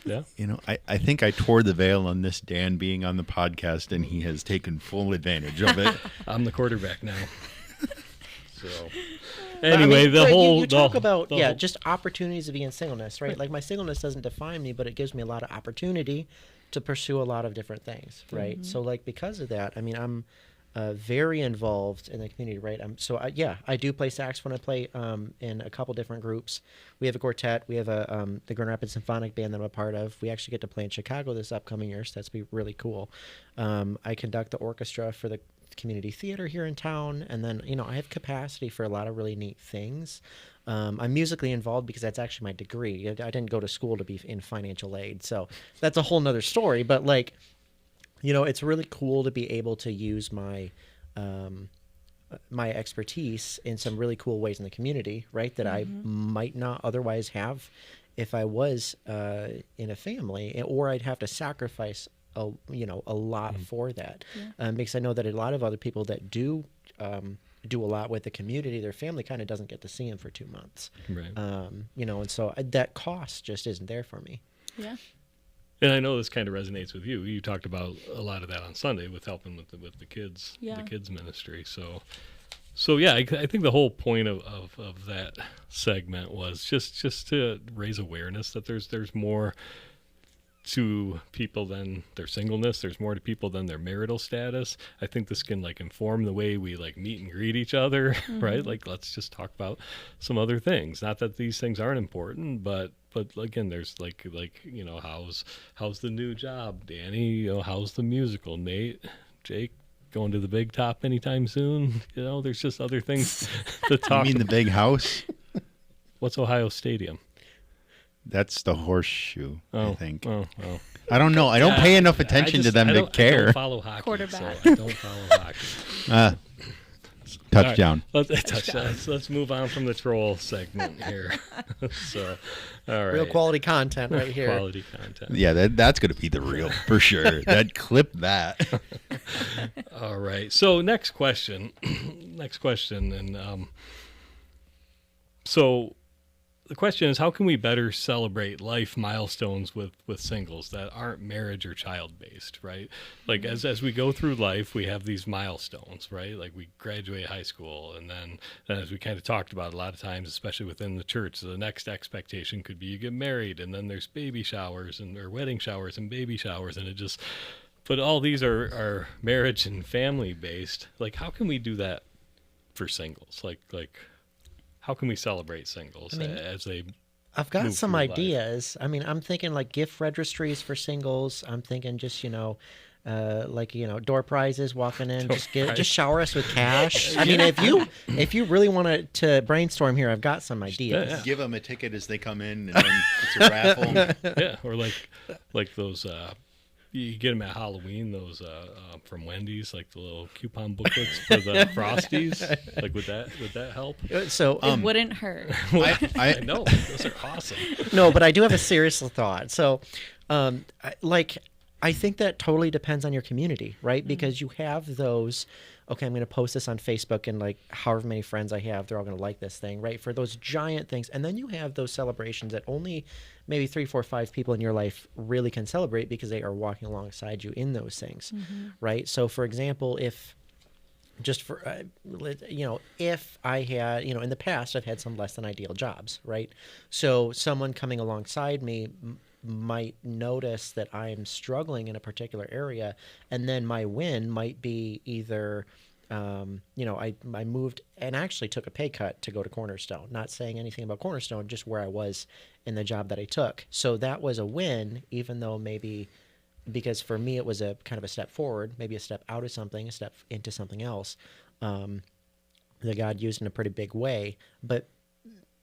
Yeah. I think I tore the veil on this Dan being on the podcast, and he has taken full advantage of it. I'm the quarterback now. So, anyway, you talk about just opportunities of being singleness, right? Like my singleness doesn't define me, but it gives me a lot of opportunity to pursue a lot of different things, right? Mm-hmm. So, like because of that, I mean, I'm very involved in the community, right? I do play saxophone. I play in a couple different groups. We have a quartet. We have the Grand Rapids Symphonic Band that I'm a part of. We actually get to play in Chicago this upcoming year, so that's be really cool. I conduct the orchestra for the community theater here in town, and then I have capacity for a lot of really neat things. I'm musically involved because that's actually my degree. I didn't go to school to be in financial aid, so that's a whole nother story. But it's really cool to be able to use my my expertise in some really cool ways in the community, right? That I might not otherwise have if I was in a family, or I'd have to sacrifice a lot for that. Yeah. Because I know that a lot of other people that do a lot with the community, their family kind of doesn't get to see them for 2 months. Right. And so that cost just isn't there for me. Yeah. And I know this kind of resonates with you. You talked about a lot of that on Sunday with helping with the kids, the kids ministry. So yeah, I think the whole point of that segment was just to raise awareness that there's more to people than their singleness. There's more to people than their marital status. I think this can inform the way we meet and greet each other, right? Let's just talk about some other things. Not that these things aren't important, but again, there's how's the new job, Danny? How's the musical, Nate, Jake? Going to the Big Top anytime soon? There's just other things to talk. You mean the big house? What's Ohio Stadium? That's the horseshoe, I think. Oh. I don't know. I don't pay enough attention to them to care. I don't follow hockey. Quarterback. So I don't follow hockey. Touchdown. All right, let's move on from the troll segment here. So, all right. Real quality content right here. Quality content. Yeah, that's going to be the real for sure. That clip that. All right. So next question. And so the question is, how can we better celebrate life milestones with singles that aren't marriage or child based, right? Like as we go through life, we have these milestones, right? Like we graduate high school, and then as we kind of talked about a lot of times, especially within the church, the next expectation could be you get married, and then there's baby showers or wedding showers and baby showers, and but all these are marriage and family based. Like, how can we do that for singles? Like how can we celebrate singles as they I've got move some through ideas. I mean, I'm thinking like gift registries for singles. I'm thinking just, door prizes walking in, just shower us with cash. I mean, if you really want to brainstorm here, I've got some ideas. Yeah. Give them a ticket as they come in, and then it's a raffle. Yeah, or like those you get them at Halloween, those from Wendy's, like the little coupon booklets for the Frosties. Like, would that help? So It wouldn't hurt. I know, those are awesome. no, but I do have a serious thought. So, I think that totally depends on your community, right? Because you have those, okay, I'm going to post this on Facebook, and like however many friends I have, they're all going to like this thing, right? For those giant things. And then you have those celebrations that only maybe 3, 4, 5 people in your life really can celebrate because they are walking alongside you in those things, right? So for example, if I had, in the past, I've had some less than ideal jobs, right? So someone coming alongside me might notice that I'm struggling in a particular area, and then my win might be either, I moved and actually took a pay cut to go to Cornerstone. Not saying anything about Cornerstone, just where I was in the job that I took. So that was a win, even though maybe because for me it was a kind of a step forward, maybe a step out of something, a step into something else, that God used in a pretty big way. But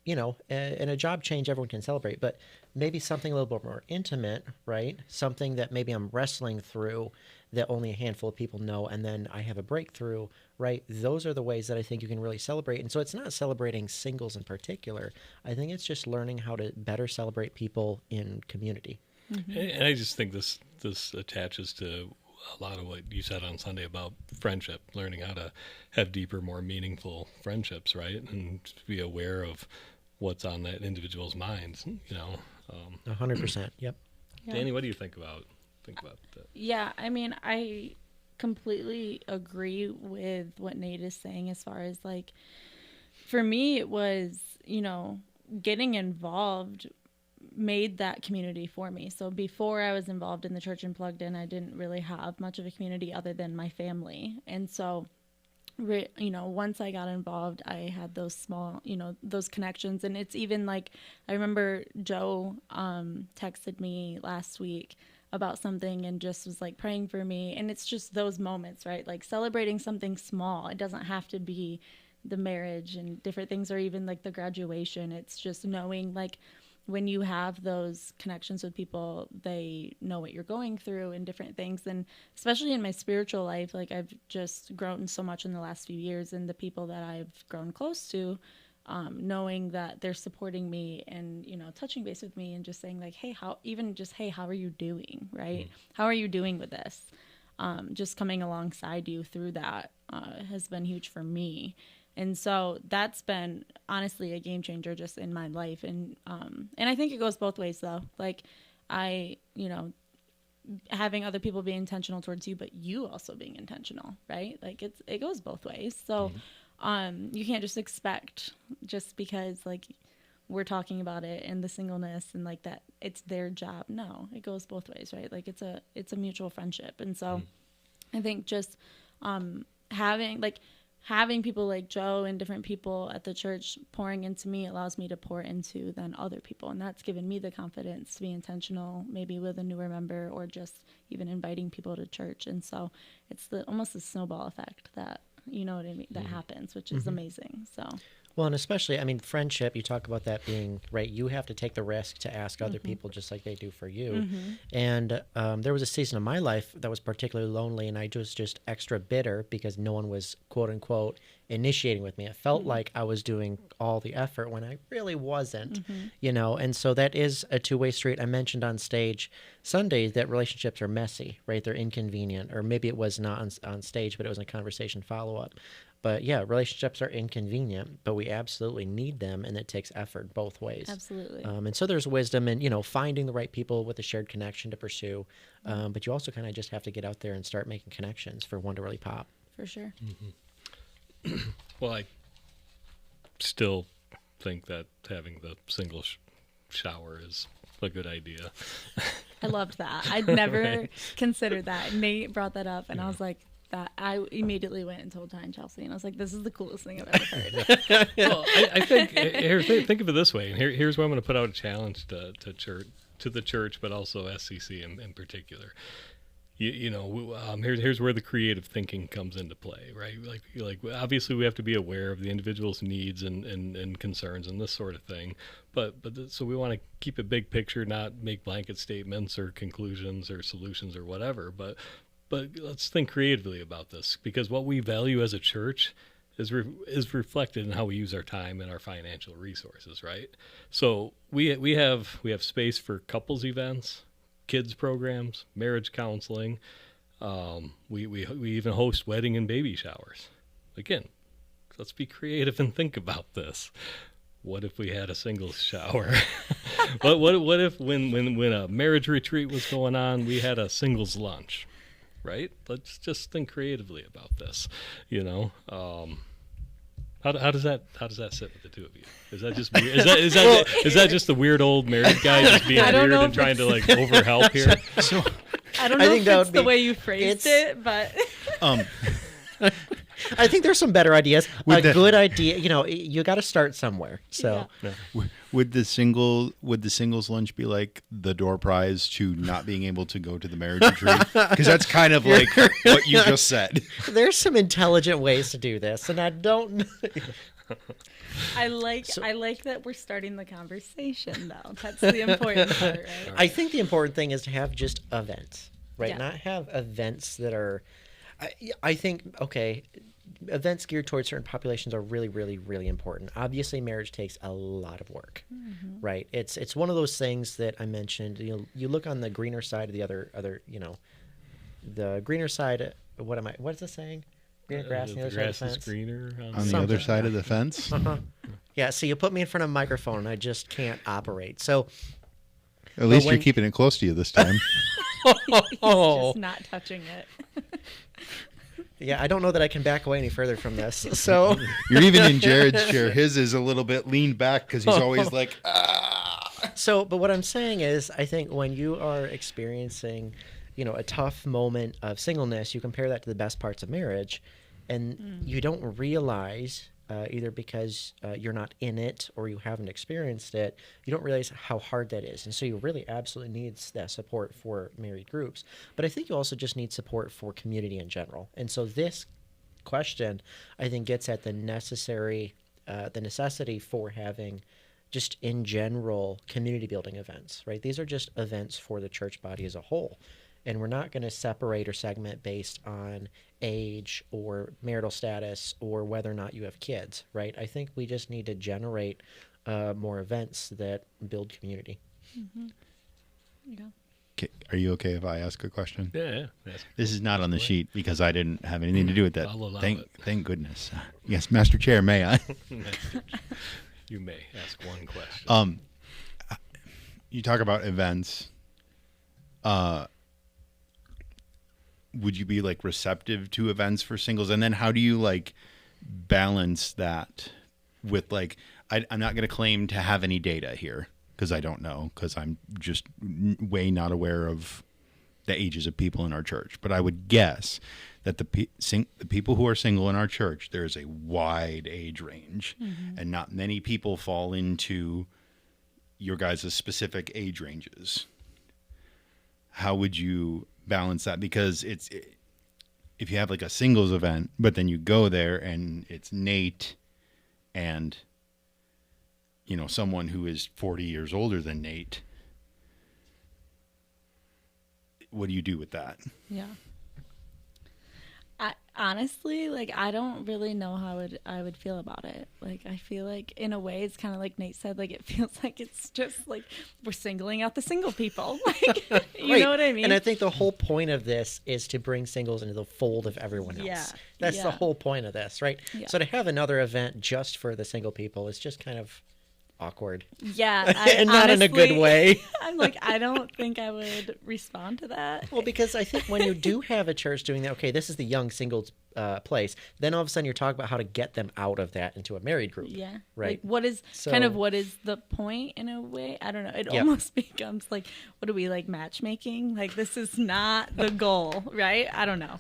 in a job change, everyone can celebrate, but maybe something a little bit more intimate, right? Something that maybe I'm wrestling through that only a handful of people know, and then I have a breakthrough, right? Those are the ways that I think you can really celebrate. And so it's not celebrating singles in particular. I think it's just learning how to better celebrate people in community. Mm-hmm. And I just think this attaches to a lot of what you said on Sunday about friendship, learning how to have deeper, more meaningful friendships, right? And to be aware of what's on that individual's minds, 100%. Yep. Yeah. Danny, what do you think about that? Yeah, I mean, I completely agree with what Nate is saying as far as like, for me, it was, getting involved made that community for me. So before I was involved in the church and plugged in, I didn't really have much of a community other than my family. And so, once I got involved, I had those small, those connections. And it's even like, I remember Joe texted me last week about something and just was like praying for me. And it's just those moments, right? Like celebrating something small. It doesn't have to be the marriage and different things, or even like the graduation. It's just knowing, like, when you have those connections with people, they know what you're going through and different things. And especially in my spiritual life, like I've just grown so much in the last few years, and the people that I've grown close to, knowing that they're supporting me and, touching base with me and just saying like, hey, how are you doing? Right. How are you doing with this? Just coming alongside you through that, has been huge for me. And so that's been honestly a game changer just in my life. And I think it goes both ways though. Like having other people be intentional towards you, but you also being intentional, right? Like it goes both ways. So, you can't just expect just because like we're talking about it and the singleness and like that, it's their job. No, it goes both ways, right? Like it's a mutual friendship. And so I think just, having people like Joe and different people at the church pouring into me allows me to pour into then other people. And that's given me the confidence to be intentional, maybe with a newer member or just even inviting people to church. And so it's almost a snowball effect that, what I mean, that happens, which is amazing. So Well, and especially, I mean, friendship, you talk about that being, right, you have to take the risk to ask other people just like they do for you. And there was a season of my life that was particularly lonely, and I was just extra bitter because no one was, quote unquote, initiating with me. It felt like I was doing all the effort when I really wasn't, you know, and so that is a two-way street. I mentioned on stage Sunday that relationships are messy, right? They're inconvenient, or maybe it was not on stage, but it was a conversation follow-up. But yeah, relationships are inconvenient, but we absolutely need them, and it takes effort both ways. Absolutely. And so there's wisdom in, you know, finding the right people with a shared connection to pursue. But you also kind of just have to get out there and start making connections for one to really pop. For sure. Well, I still think that having the single shower is a good idea. I loved that. I'd never considered that. Nate brought that up, and I was like, that I immediately went and told Ty and Chelsea, and I was like, "This is the coolest thing I've ever heard." Well, I think think of it this way, and here's where I'm going to put out a challenge to the church, but also SCC in particular. Here's where the creative thinking comes into play, right? Like obviously we have to be aware of the individual's needs and concerns and this sort of thing, so we want to keep it big picture, not make blanket statements or conclusions or solutions or whatever, but let's think creatively about this, because what we value as a church is reflected in how we use our time and our financial resources, right? So we have space for couples events, kids programs, marriage counseling. We even host wedding and baby showers. Again, let's be creative and think about this. What if we had a singles shower? what if when a marriage retreat was going on, we had a singles lunch? Right? Let's just think creatively about this. You know, how does that sit with the two of you? Is that just weird? Is that just the weird old married guy just being weird and trying to like overhelp here? So I don't know if it's the way you phrased it, but I think there's some better ideas. Good idea, you know, you got to start somewhere. So, would the singles lunch be like the door prize to not being able to go to the marriage retreat? Because that's kind of like what you just said. There's some intelligent ways to do this, and I don't. I like that we're starting the conversation, though. That's the important part, right? I think the important thing is to have just events, right? Yeah. Not have events that are. I think, okay, events geared towards certain populations are really, really, really important. Obviously, marriage takes a lot of work, right? It's one of those things that I mentioned. You look on the greener side of the other, you know, the greener side. What is it saying? Greener grass on the other side of the fence. Is greener on the other side of the fence. Yeah. So you put me in front of a microphone, and I just can't operate. So at least you're keeping it close to you this time. He's just not touching it. Yeah, I don't know that I can back away any further from this. So you're even in Jared's chair. His is a little bit leaned back because he's always like, ah. So, but what I'm saying is, I think when you are experiencing, you know, a tough moment of singleness, you compare that to the best parts of marriage, and you don't realize, either because you're not in it or you haven't experienced it, you don't realize how hard that is. And so you really absolutely need that support for married groups. But I think you also just need support for community in general. And so this question, I think, gets at the necessity for having just in general community building events, right? These are just events for the church body as a whole. And we're not going to separate or segment based on age or marital status or whether or not you have kids, right? I think we just need to generate more events that build community. Yeah. Okay. Are you okay if I ask a question? Yeah. This is not on the sheet because I didn't have anything to do with that. I'll allow it. Thank goodness. Yes, Master Chair, may I? You may ask one question. You talk about events. Would you be like receptive to events for singles? And then how do you like balance that with like, I'm not going to claim to have any data here because I don't know, because I'm just way not aware of the ages of people in our church. But I would guess that the people who are single in our church, there's a wide age range and not many people fall into your guys' specific age ranges. How would you balance that? Because if you have like a singles event, but then you go there and it's Nate and, someone who is 40 years older than Nate, what do you do with that? Yeah. Honestly, I don't really know how I would feel about it. I feel like in a way it's kind of like Nate said, it feels like it's just we're singling out the single people. You know what I mean? And I think the whole point of this is to bring singles into the fold of everyone else. Yeah. That's the whole point of this, right? Yeah. So to have another event just for the single people is just kind of awkward. Yeah. And not in a good way. I'm I don't think I would respond to that. Well, because I think when you do have a church doing that, okay, this is the young singles place, then all of a sudden you're talking about how to get them out of that into a married group. Yeah. Right. What is the point in a way? I don't know. It almost becomes what are we, matchmaking? This is not the goal, right? I don't know.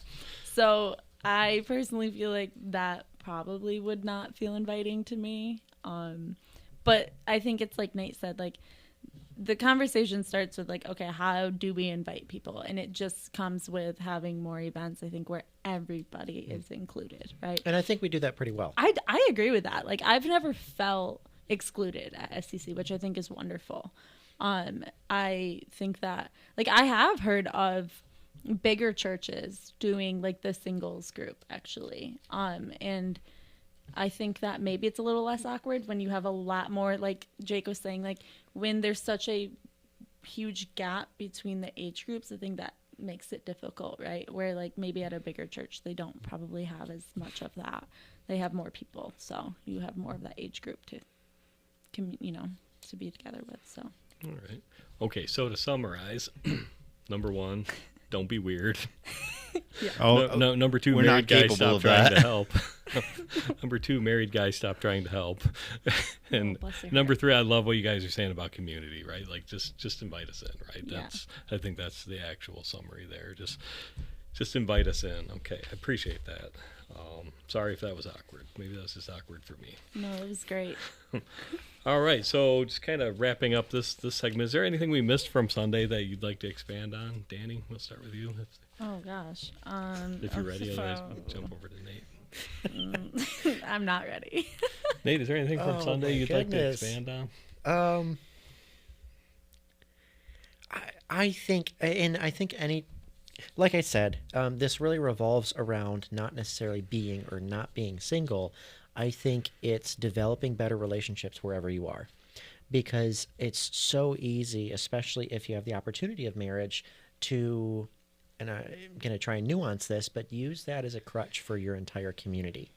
So I personally feel like that probably would not feel inviting to me. But I think it's like Nate said, the conversation starts with okay, how do we invite people? And it just comes with having more events, I think, where everybody is included, right? And I think we do that pretty well. I agree with that. I've never felt excluded at SCC, which I think is wonderful. I think that, I have heard of bigger churches doing the singles group, actually. And I think that maybe it's a little less awkward when you have a lot more, like Jake was saying, when there's such a huge gap between the age groups. I think that makes it difficult, right? Where maybe at a bigger church, they don't probably have as much of that. They have more people, so you have more of that age group to be together with. So. All right. Okay. So to summarize, number one, don't be weird. Yeah. Number two, we're married not guys capable stop of trying that. to help. Number two, married guys stop trying to help. And number three, I love what you guys are saying about community, right? Just invite us in, right? I think that's the actual summary there. Just invite us in. Okay, I appreciate that. Sorry if that was awkward. Maybe that was just awkward for me. No, it was great. All right, so just kind of wrapping up this segment. Is there anything we missed from Sunday that you'd like to expand on? Danny, we'll start with you. Oh, gosh. If you're ready, otherwise we can jump over to Nate. I'm not ready. Nate, is there anything from Sunday you'd like to expand on? I think any, like I said, this really revolves around not necessarily being or not being single. I think it's developing better relationships wherever you are, because it's so easy, especially if you have the opportunity of marriage, to, and I'm going to try and nuance this, but use that as a crutch for your entire community,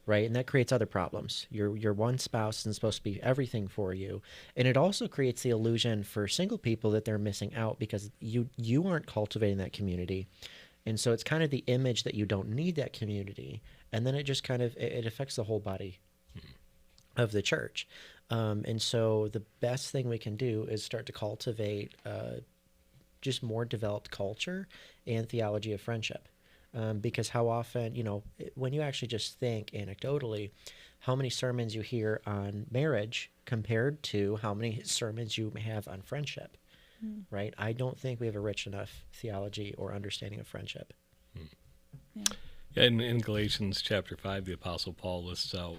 right? And that creates other problems. Your one spouse isn't supposed to be everything for you. And it also creates the illusion for single people that they're missing out because you aren't cultivating that community. And so it's kind of the image that you don't need that community. And then it just kind of, it affects the whole body of the church. And so the best thing we can do is start to cultivate just more developed culture and theology of friendship. Because how often, when you actually just think anecdotally, how many sermons you hear on marriage compared to how many sermons you have on friendship, right? I don't think we have a rich enough theology or understanding of friendship. Yeah, in Galatians chapter 5, the Apostle Paul lists out,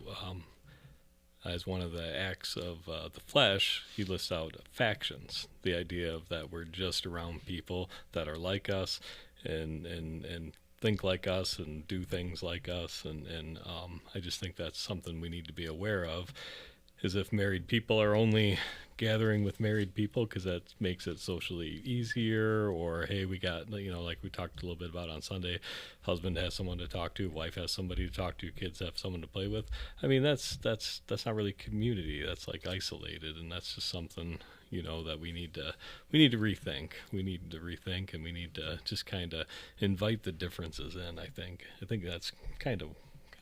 as one of the acts of the flesh, he lists out factions, the idea of that we're just around people that are like us and think like us and do things like us, and I just think that's something we need to be aware of, is if married people are only gathering with married people because that makes it socially easier, or hey, we got, like we talked a little bit about on Sunday, husband has someone to talk to, wife has somebody to talk to, kids have someone to play with. I mean, that's not really community. That's isolated, and that's just something that we need to rethink. We need to rethink, and we need to just kind of invite the differences in. I think that's kind of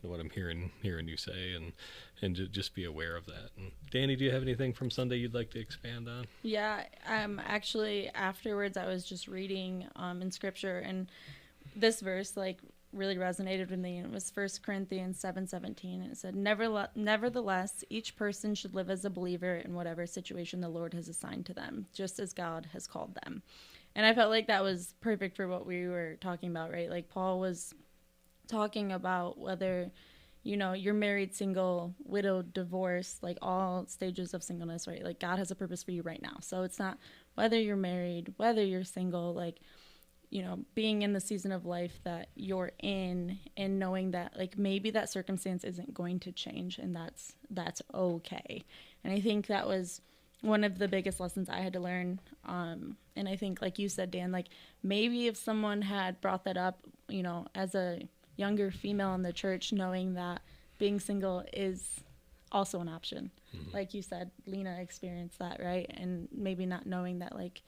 what I'm hearing you say, and just be aware of that. And Danny, do you have anything from Sunday you'd like to expand on? Yeah, actually afterwards I was just reading in scripture, and this verse really resonated with me. It was 1 Corinthians 7:17, and it said, nevertheless, each person should live as a believer in whatever situation the Lord has assigned to them, just as God has called them. And I felt like that was perfect for what we were talking about, right? Paul was talking about whether you're married, single, widowed, divorced, like all stages of singleness, right? Like God has a purpose for you right now. So it's not whether you're married, whether you're single, like, being in the season of life that you're in and knowing that like maybe that circumstance isn't going to change, and that's okay. And I think that was one of the biggest lessons I had to learn. And I think, like you said, Dan, like maybe if someone had brought that up, as a younger female in the church, knowing that being single is also an option. Mm-hmm. Like you said, Lena experienced that, right? And maybe not knowing that like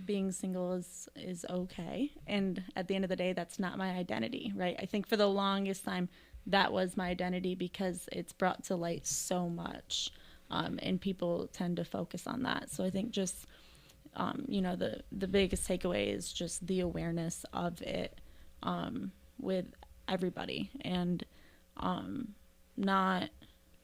being single is okay. And at the end of the day, that's not my identity, right? I think for the longest time, that was my identity because it's brought to light so much. And people tend to focus on that. So I think just, the biggest takeaway is just the awareness of it with everybody, and not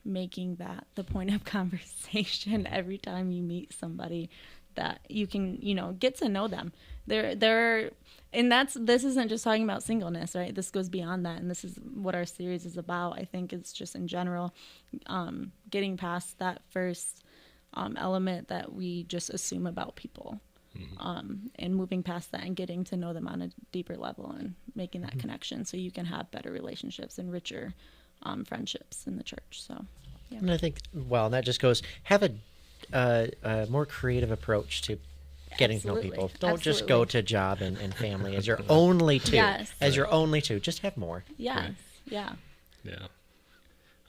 making that the point of conversation every time you meet somebody, that you can, get to know them. And this isn't just talking about singleness, right? This goes beyond that. And this is what our series is about. I think it's just in general, getting past that first element that we just assume about people, and moving past that and getting to know them on a deeper level and making that connection so you can have better relationships and richer friendships in the church. So, yeah. And I think, that just goes, have a more creative approach to getting to know people. Don't just go to job and family as your only two. Yes. As your only two. Just have more. Yes. Right. Yeah. Yeah.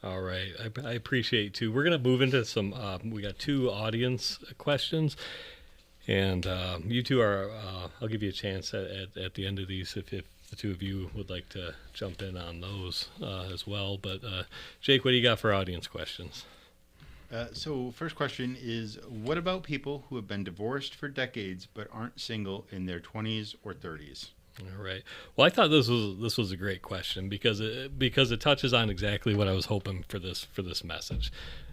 All right. I appreciate too. We're going to move into some, we got 2 audience questions, and you two are, I'll give you a chance at the end of these if the two of you would like to jump in on those as well. But Jake, what do you got for audience questions? So first question is, what about people who have been divorced for decades but aren't single in their 20s or 30s? All right. Well, I thought this was a great question because it touches on exactly what I was hoping for this message.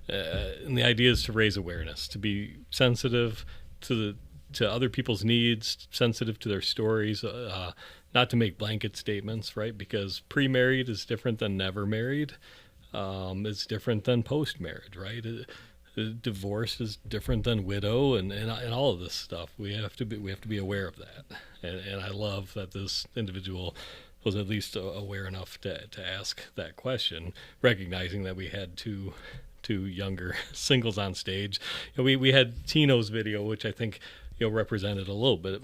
And the idea is to raise awareness, to be sensitive to other people's needs, sensitive to their stories, not to make blanket statements, right? Because pre-married is different than never married. It's different than post-marriage, right? Divorce is different than widow, and all of this stuff. We have to be aware of that. And I love that this individual was at least aware enough to ask that question, recognizing that we had two younger singles on stage. We had Tino's video, which I think represented a little bit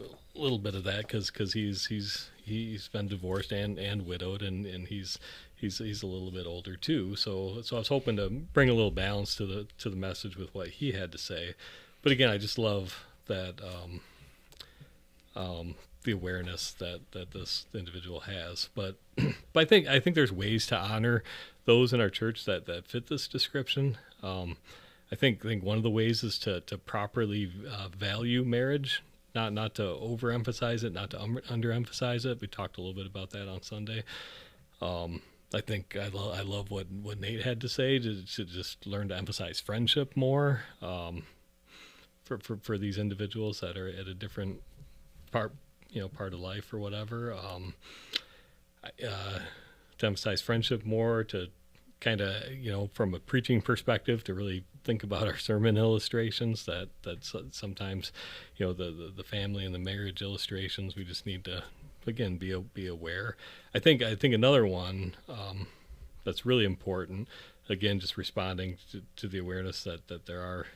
of that because he's been divorced and widowed, and he's a little bit older too. So I was hoping to bring a little balance to the message with what he had to say. But again, I just love that the awareness that this individual has. But I think there's ways to honor those in our church that fit this description. I think one of the ways is to properly value marriage, not to overemphasize it, not to underemphasize it. We talked a little bit about that on Sunday. I think I love what Nate had to say to just learn to emphasize friendship more for these individuals that are at a different part of life or whatever. To emphasize friendship more, to kind of from a preaching perspective, to really think about our sermon illustrations. That sometimes the family and the marriage illustrations, we just need to again be aware. I think another one that's really important, again, just responding to the awareness that there are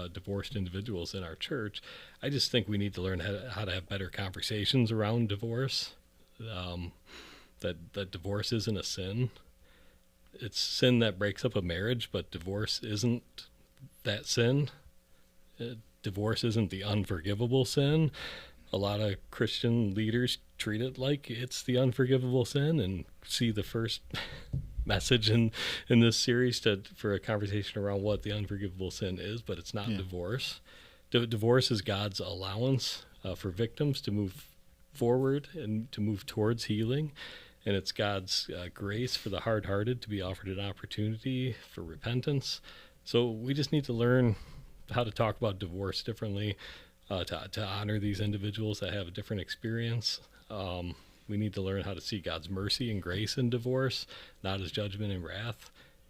divorced individuals in our church. I just think we need to learn how to have better conversations around divorce. That divorce isn't a sin. It's sin that breaks up a marriage, but divorce isn't that sin. Divorce isn't the unforgivable sin. A lot of Christian leaders treat it like it's the unforgivable sin, and see the first message in this series for a conversation around what the unforgivable sin is, but it's not divorce. Divorce is God's allowance for victims to move forward and to move towards healing, and it's God's grace for the hard-hearted to be offered an opportunity for repentance. So we just need to learn how to talk about divorce differently, to honor these individuals that have a different experience. We need to learn how to see God's mercy and grace in divorce, not His judgment and wrath.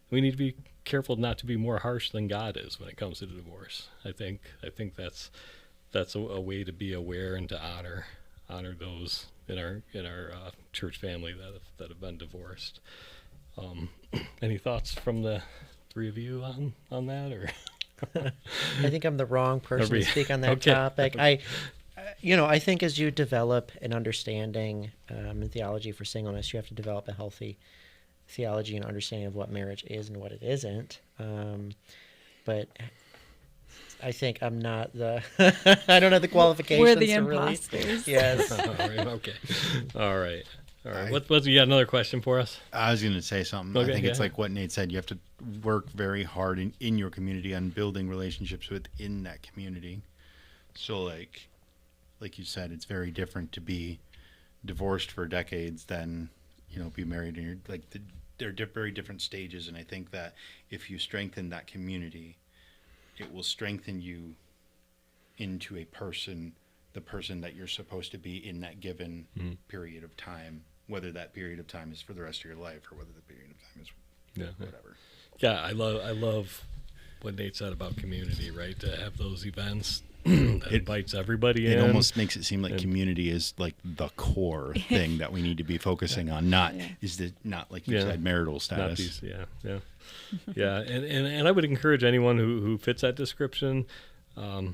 We need to be careful not to be more harsh than God is when it comes to divorce. I think that's a way to be aware and to honor those in our church family that have been divorced. Any thoughts from the three of you on that, or? I think I'm the wrong person to speak on that Okay. topic. I think as you develop an understanding and theology for singleness, you have to develop a healthy theology and understanding of what marriage is and what it isn't. But I think I'm not the. I don't have the qualifications. We're the to really- imposters. Yes. Okay. All right. What's you got another question for us? I was going to say something. Okay, I think it's yeah. like what Nate said. You have to work very hard in your community on building relationships within that community. So, like you said, it's very different to be divorced for decades than, be married. And you're like, they're very different stages. And I think that if you strengthen that community, it will strengthen you into the person that you're supposed to be in that given period of time, whether that period of time is for the rest of your life or whether the period of time is whatever. Yeah, I love what Nate said about community, right? To have those events that invites everybody in. It almost makes it seem like community is like the core thing that we need to be focusing on. Not like you said, marital status. Yeah. And I would encourage anyone who fits that description. I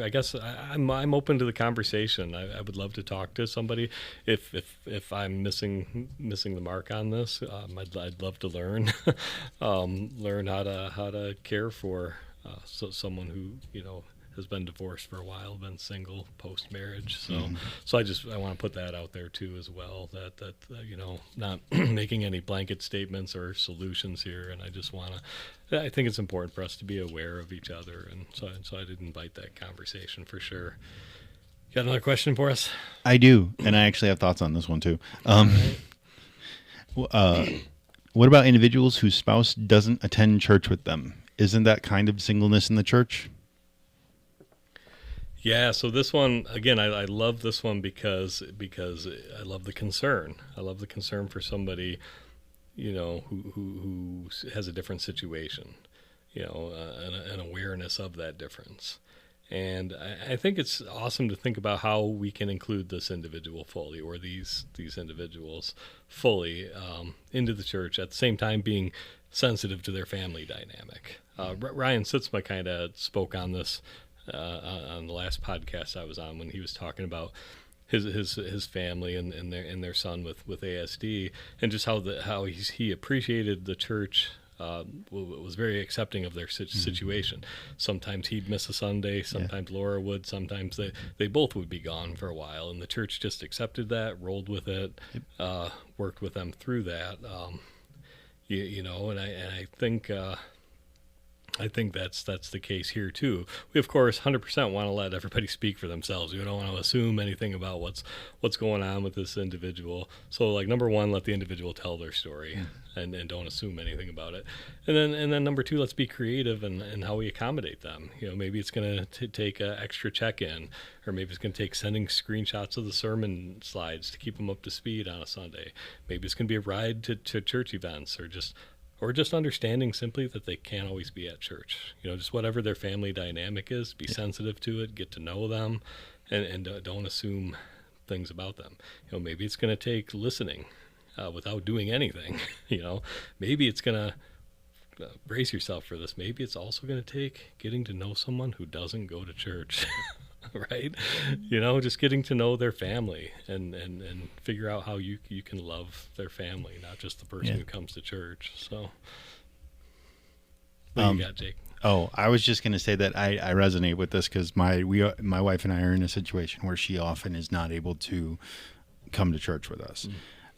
guess I'm open to the conversation. I would love to talk to somebody if I'm missing the mark on this. I'd love to learn learn how to care for someone who has been divorced for a while, been single post marriage. So I want to put that out there too as well. That not making any blanket statements or solutions here, and I think it's important for us to be aware of each other, and so I did invite that conversation for sure. You got another question for us? I do, and I actually have thoughts on this one too. What about individuals whose spouse doesn't attend church with them? Isn't that kind of singleness in the church? Yeah, so this one, again, I love this one because I love the concern. I love the concern for somebody, who has a different situation, an awareness of that difference. And I think it's awesome to think about how we can include this individual fully, or these individuals fully into the church, at the same time being sensitive to their family dynamic. Ryan Sitzma kind of spoke on this on the last podcast I was on, when he was talking about his family and their son with ASD, and just how he appreciated the church. Was very accepting of their situation. Sometimes he'd miss a Sunday, sometimes Laura would, sometimes they both would be gone for a while, and the church just accepted that, rolled with it, worked with them through that. I think that's the case here too. We of course 100% want to let everybody speak for themselves. We don't want to assume anything about what's going on with this individual. So number one, let the individual tell their story and don't assume anything about it. And then number two, let's be creative in how we accommodate them. Maybe it's going to take an extra check-in, or maybe it's going to take sending screenshots of the sermon slides to keep them up to speed on a Sunday. Maybe it's going to be a ride to church events, or just understanding simply that they can't always be at church. Just whatever their family dynamic is, be sensitive to it, get to know them, and don't assume things about them. Maybe it's going to take listening without doing anything. Maybe it's going to brace yourself for this. Maybe it's also going to take getting to know someone who doesn't go to church. Right? Just getting to know their family and figure out how you can love their family, not just the person who comes to church. So what you got, Jake? Oh, I was just going to say that I resonate with this because my wife and I are in a situation where she often is not able to come to church with us.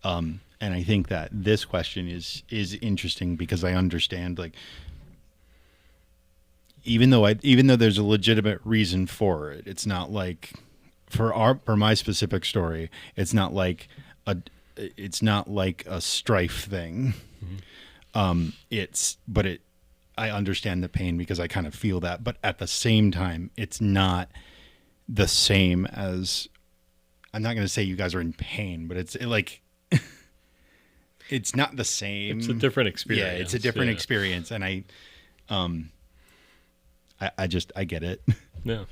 And I think that this question is interesting because I understand, even though there's a legitimate reason for it, it's not like for my specific story, it's not like a strife thing. I understand the pain because I kind of feel that, but at the same time, it's not the same as I'm not going to say you guys are in pain, but it's it's not the same. It's a different experience. Yeah, it's a different experience, and I get it. Yeah.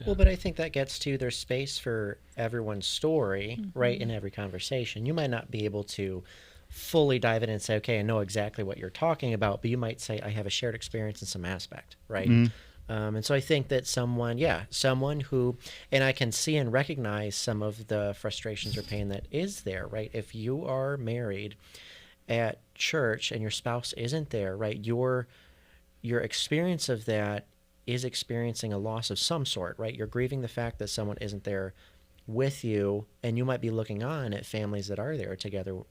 Well, but I think that gets to there's space for everyone's story, right, in every conversation. You might not be able to fully dive in and say, okay, I know exactly what you're talking about, but you might say, I have a shared experience in some aspect, right? And so I think that someone who, and I can see and recognize some of the frustrations or pain that is there, right? If you are married at church and your spouse isn't there, right, your experience of that is experiencing a loss of some sort, right? You're grieving the fact that someone isn't there with you, and you might be looking on at families that are there together,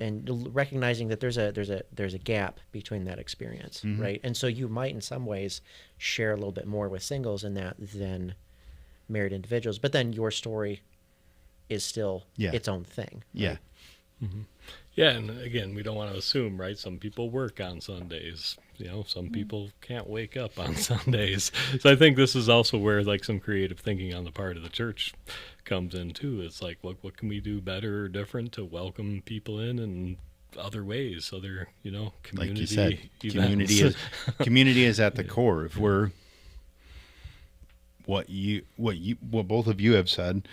and recognizing that there's a gap between that experience, right? And so you might, in some ways, share a little bit more with singles in that than married individuals. But then your story is still its own thing. Yeah. Right? Mm-hmm. Yeah, and again, we don't want to assume, right? Some people work on Sundays. Some people can't wake up on Sundays. So I think this is also where like some creative thinking on the part of the church comes in too. It's like, what can we do better or different to welcome people in other ways? So they're, community like you said, events. community is at the core. If we're what both of you have said,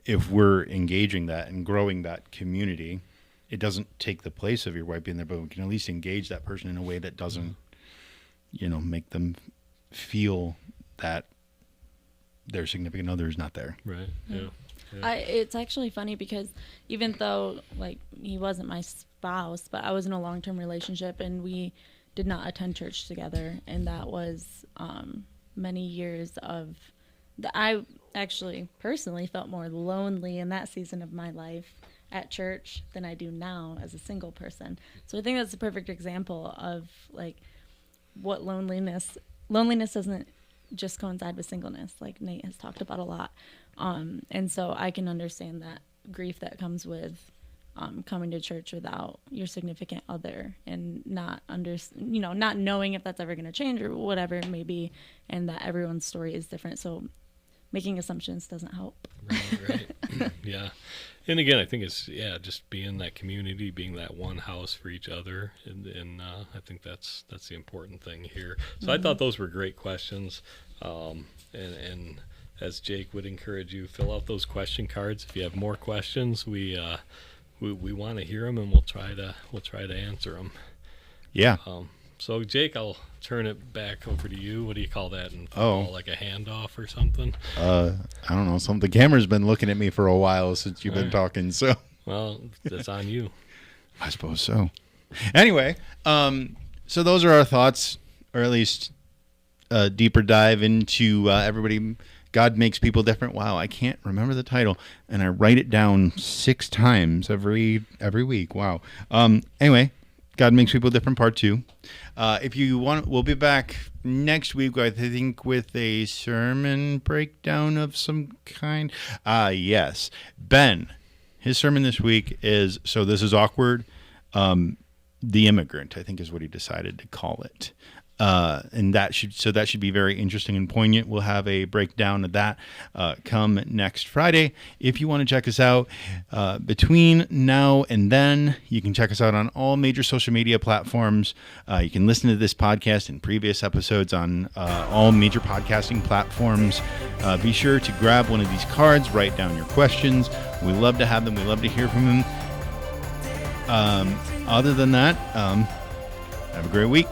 if we're engaging that and growing that community, it doesn't take the place of your wife being there, but we can at least engage that person in a way that doesn't, make them feel that their significant other is not there. Right. Yeah. It's actually funny because even though like he wasn't my spouse, but I was in a long-term relationship and we did not attend church together, and that was many years of I actually personally felt more lonely in that season of my life at church than I do now as a single person. So I think that's a perfect example of like what loneliness doesn't just coincide with singleness, like Nate has talked about a lot. And so I can understand that grief that comes with coming to church without your significant other and not not knowing if that's ever going to change or whatever it may be, and that everyone's story is different. So making assumptions doesn't help. Right. Yeah. And again, I think it's, just being that community, being that one house for each other. And I think that's the important thing here. So I thought those were great questions. And as Jake would encourage you, fill out those question cards. If you have more questions, we want to hear them, and we'll try to answer them. Yeah. So Jake, I'll turn it back over to you. What do you call that in football? Like a handoff or something? I don't know. The camera's been looking at me for a while since you've been talking. So, well, that's on you. I suppose so. Anyway, so those are our thoughts, or at least a deeper dive into everybody. God makes people different. Wow, I can't remember the title, and I write it down 6 times every week. Wow. Anyway, God Makes People Different, Part 2. If you want, we'll be back next week, I think, with a sermon breakdown of some kind. Yes. Ben, his sermon this week is, so this is awkward, The Immigrant, I think is what he decided to call it. And that should be very interesting and poignant. We'll have a breakdown of that come next Friday. If you want to check us out between now and then, you can check us out on all major social media platforms. You can listen to this podcast and previous episodes on all major podcasting platforms. Be sure to grab one of these cards, write down your questions. We love to have them. We love to hear from them. Other than that, have a great week.